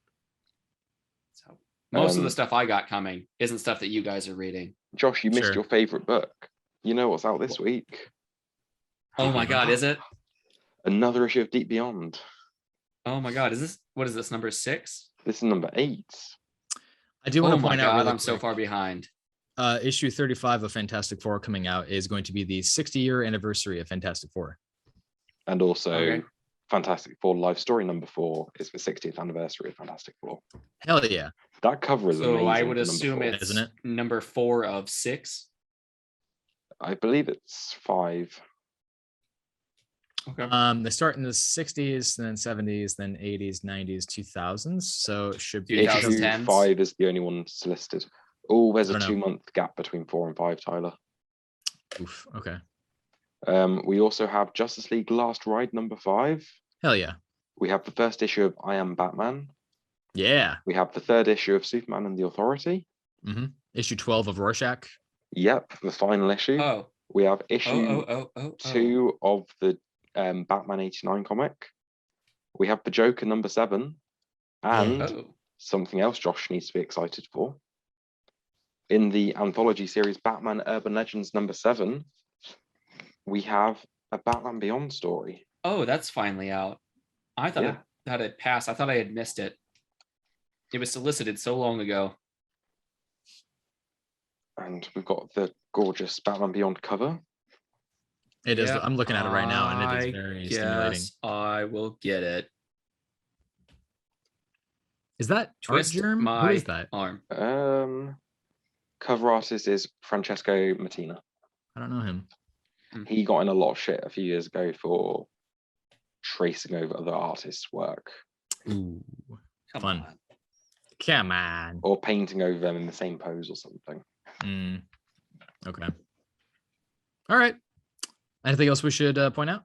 So most of the stuff I got coming isn't stuff that you guys are reading. Josh, you missed your favorite book. You know what's out this week? Oh my God, is it? Another issue of Deep Beyond. Oh my God, what is this, number 6? This is number 8. I do want Oh to my point out God, really I'm so quick, far behind. issue 35 of Fantastic Four coming out is going to be the 60-year anniversary of Fantastic Four. And also, Okay. Fantastic Four Life Story number 4 is the 60th anniversary of Fantastic Four. Hell yeah. That cover is amazing. So I would for number assume 4. it's Isn't it? number 4 of 6. I believe it's 5. Okay. They start in the 60s, then 70s, then 80s, 90s, 2000s. So it should be 2010s. Issue 5 is the only one listed. Oh, there's I a don't know. 2-month gap between 4 and 5, Tyler. Oof, okay. We also have Justice League Last Ride number 5. Hell yeah. We have the first issue of I Am Batman. Yeah. We have the 3rd issue of Superman and the Authority. Mm-hmm. Issue 12 of Rorschach. Yep, the final issue. Oh. We have issue Oh. 2 of the Batman 89 comic. We have the Joker number 7. And Oh. something else Josh needs to be excited for. In the anthology series Batman Urban Legends number 7, we have a Batman Beyond story. Oh, that's finally out. I thought that had passed. I thought I had missed it. It was solicited so long ago. And we've got the gorgeous Batman Beyond cover. It is. Yeah, I'm looking at it right now, and it is very stimulating. I will get it. Is that Twist Art Germ? my Who is that? arm. Cover artist is Francesco Mattina. I don't know him. He got in a lot of shit a few years ago for tracing over other artists' work. Ooh, Come fun. on. Come on. Or painting over them in the same pose or something. Okay. All right. Anything else we should point out?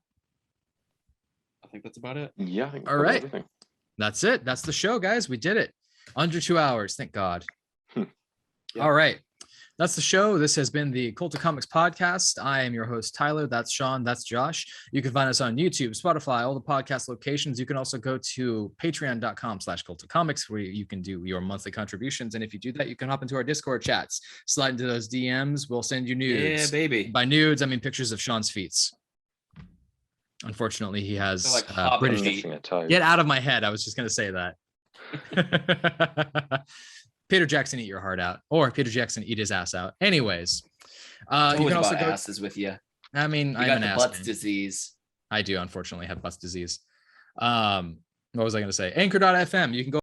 I think that's about it. Yeah, I think All that's right. everything. That's it. That's the show, guys. We did it. Under 2 hours. Thank God. Yeah. All right. That's the show. This has been the Cult of Comics podcast. I am your host, Tyler. That's Sean. That's Josh. You can find us on YouTube, Spotify, all the podcast locations. You can also go to patreon.com/cultofcomics where you can do your monthly contributions. And if you do that, you can hop into our Discord chats, slide into those DMs. We'll send you nudes. Yeah, baby. By nudes, I mean pictures of Sean's feet. Unfortunately, he has They're like hobbit British. feet. Missing a toe. Get out of my head. I was just going to say that. Peter Jackson, eat your heart out, or Peter Jackson, eat his ass out. Anyways, you can also go. Asses with you. I mean, You I'm got an the ass butts man. disease. I do, unfortunately, have butts disease. What was I going to say? Anchor.fm. You can go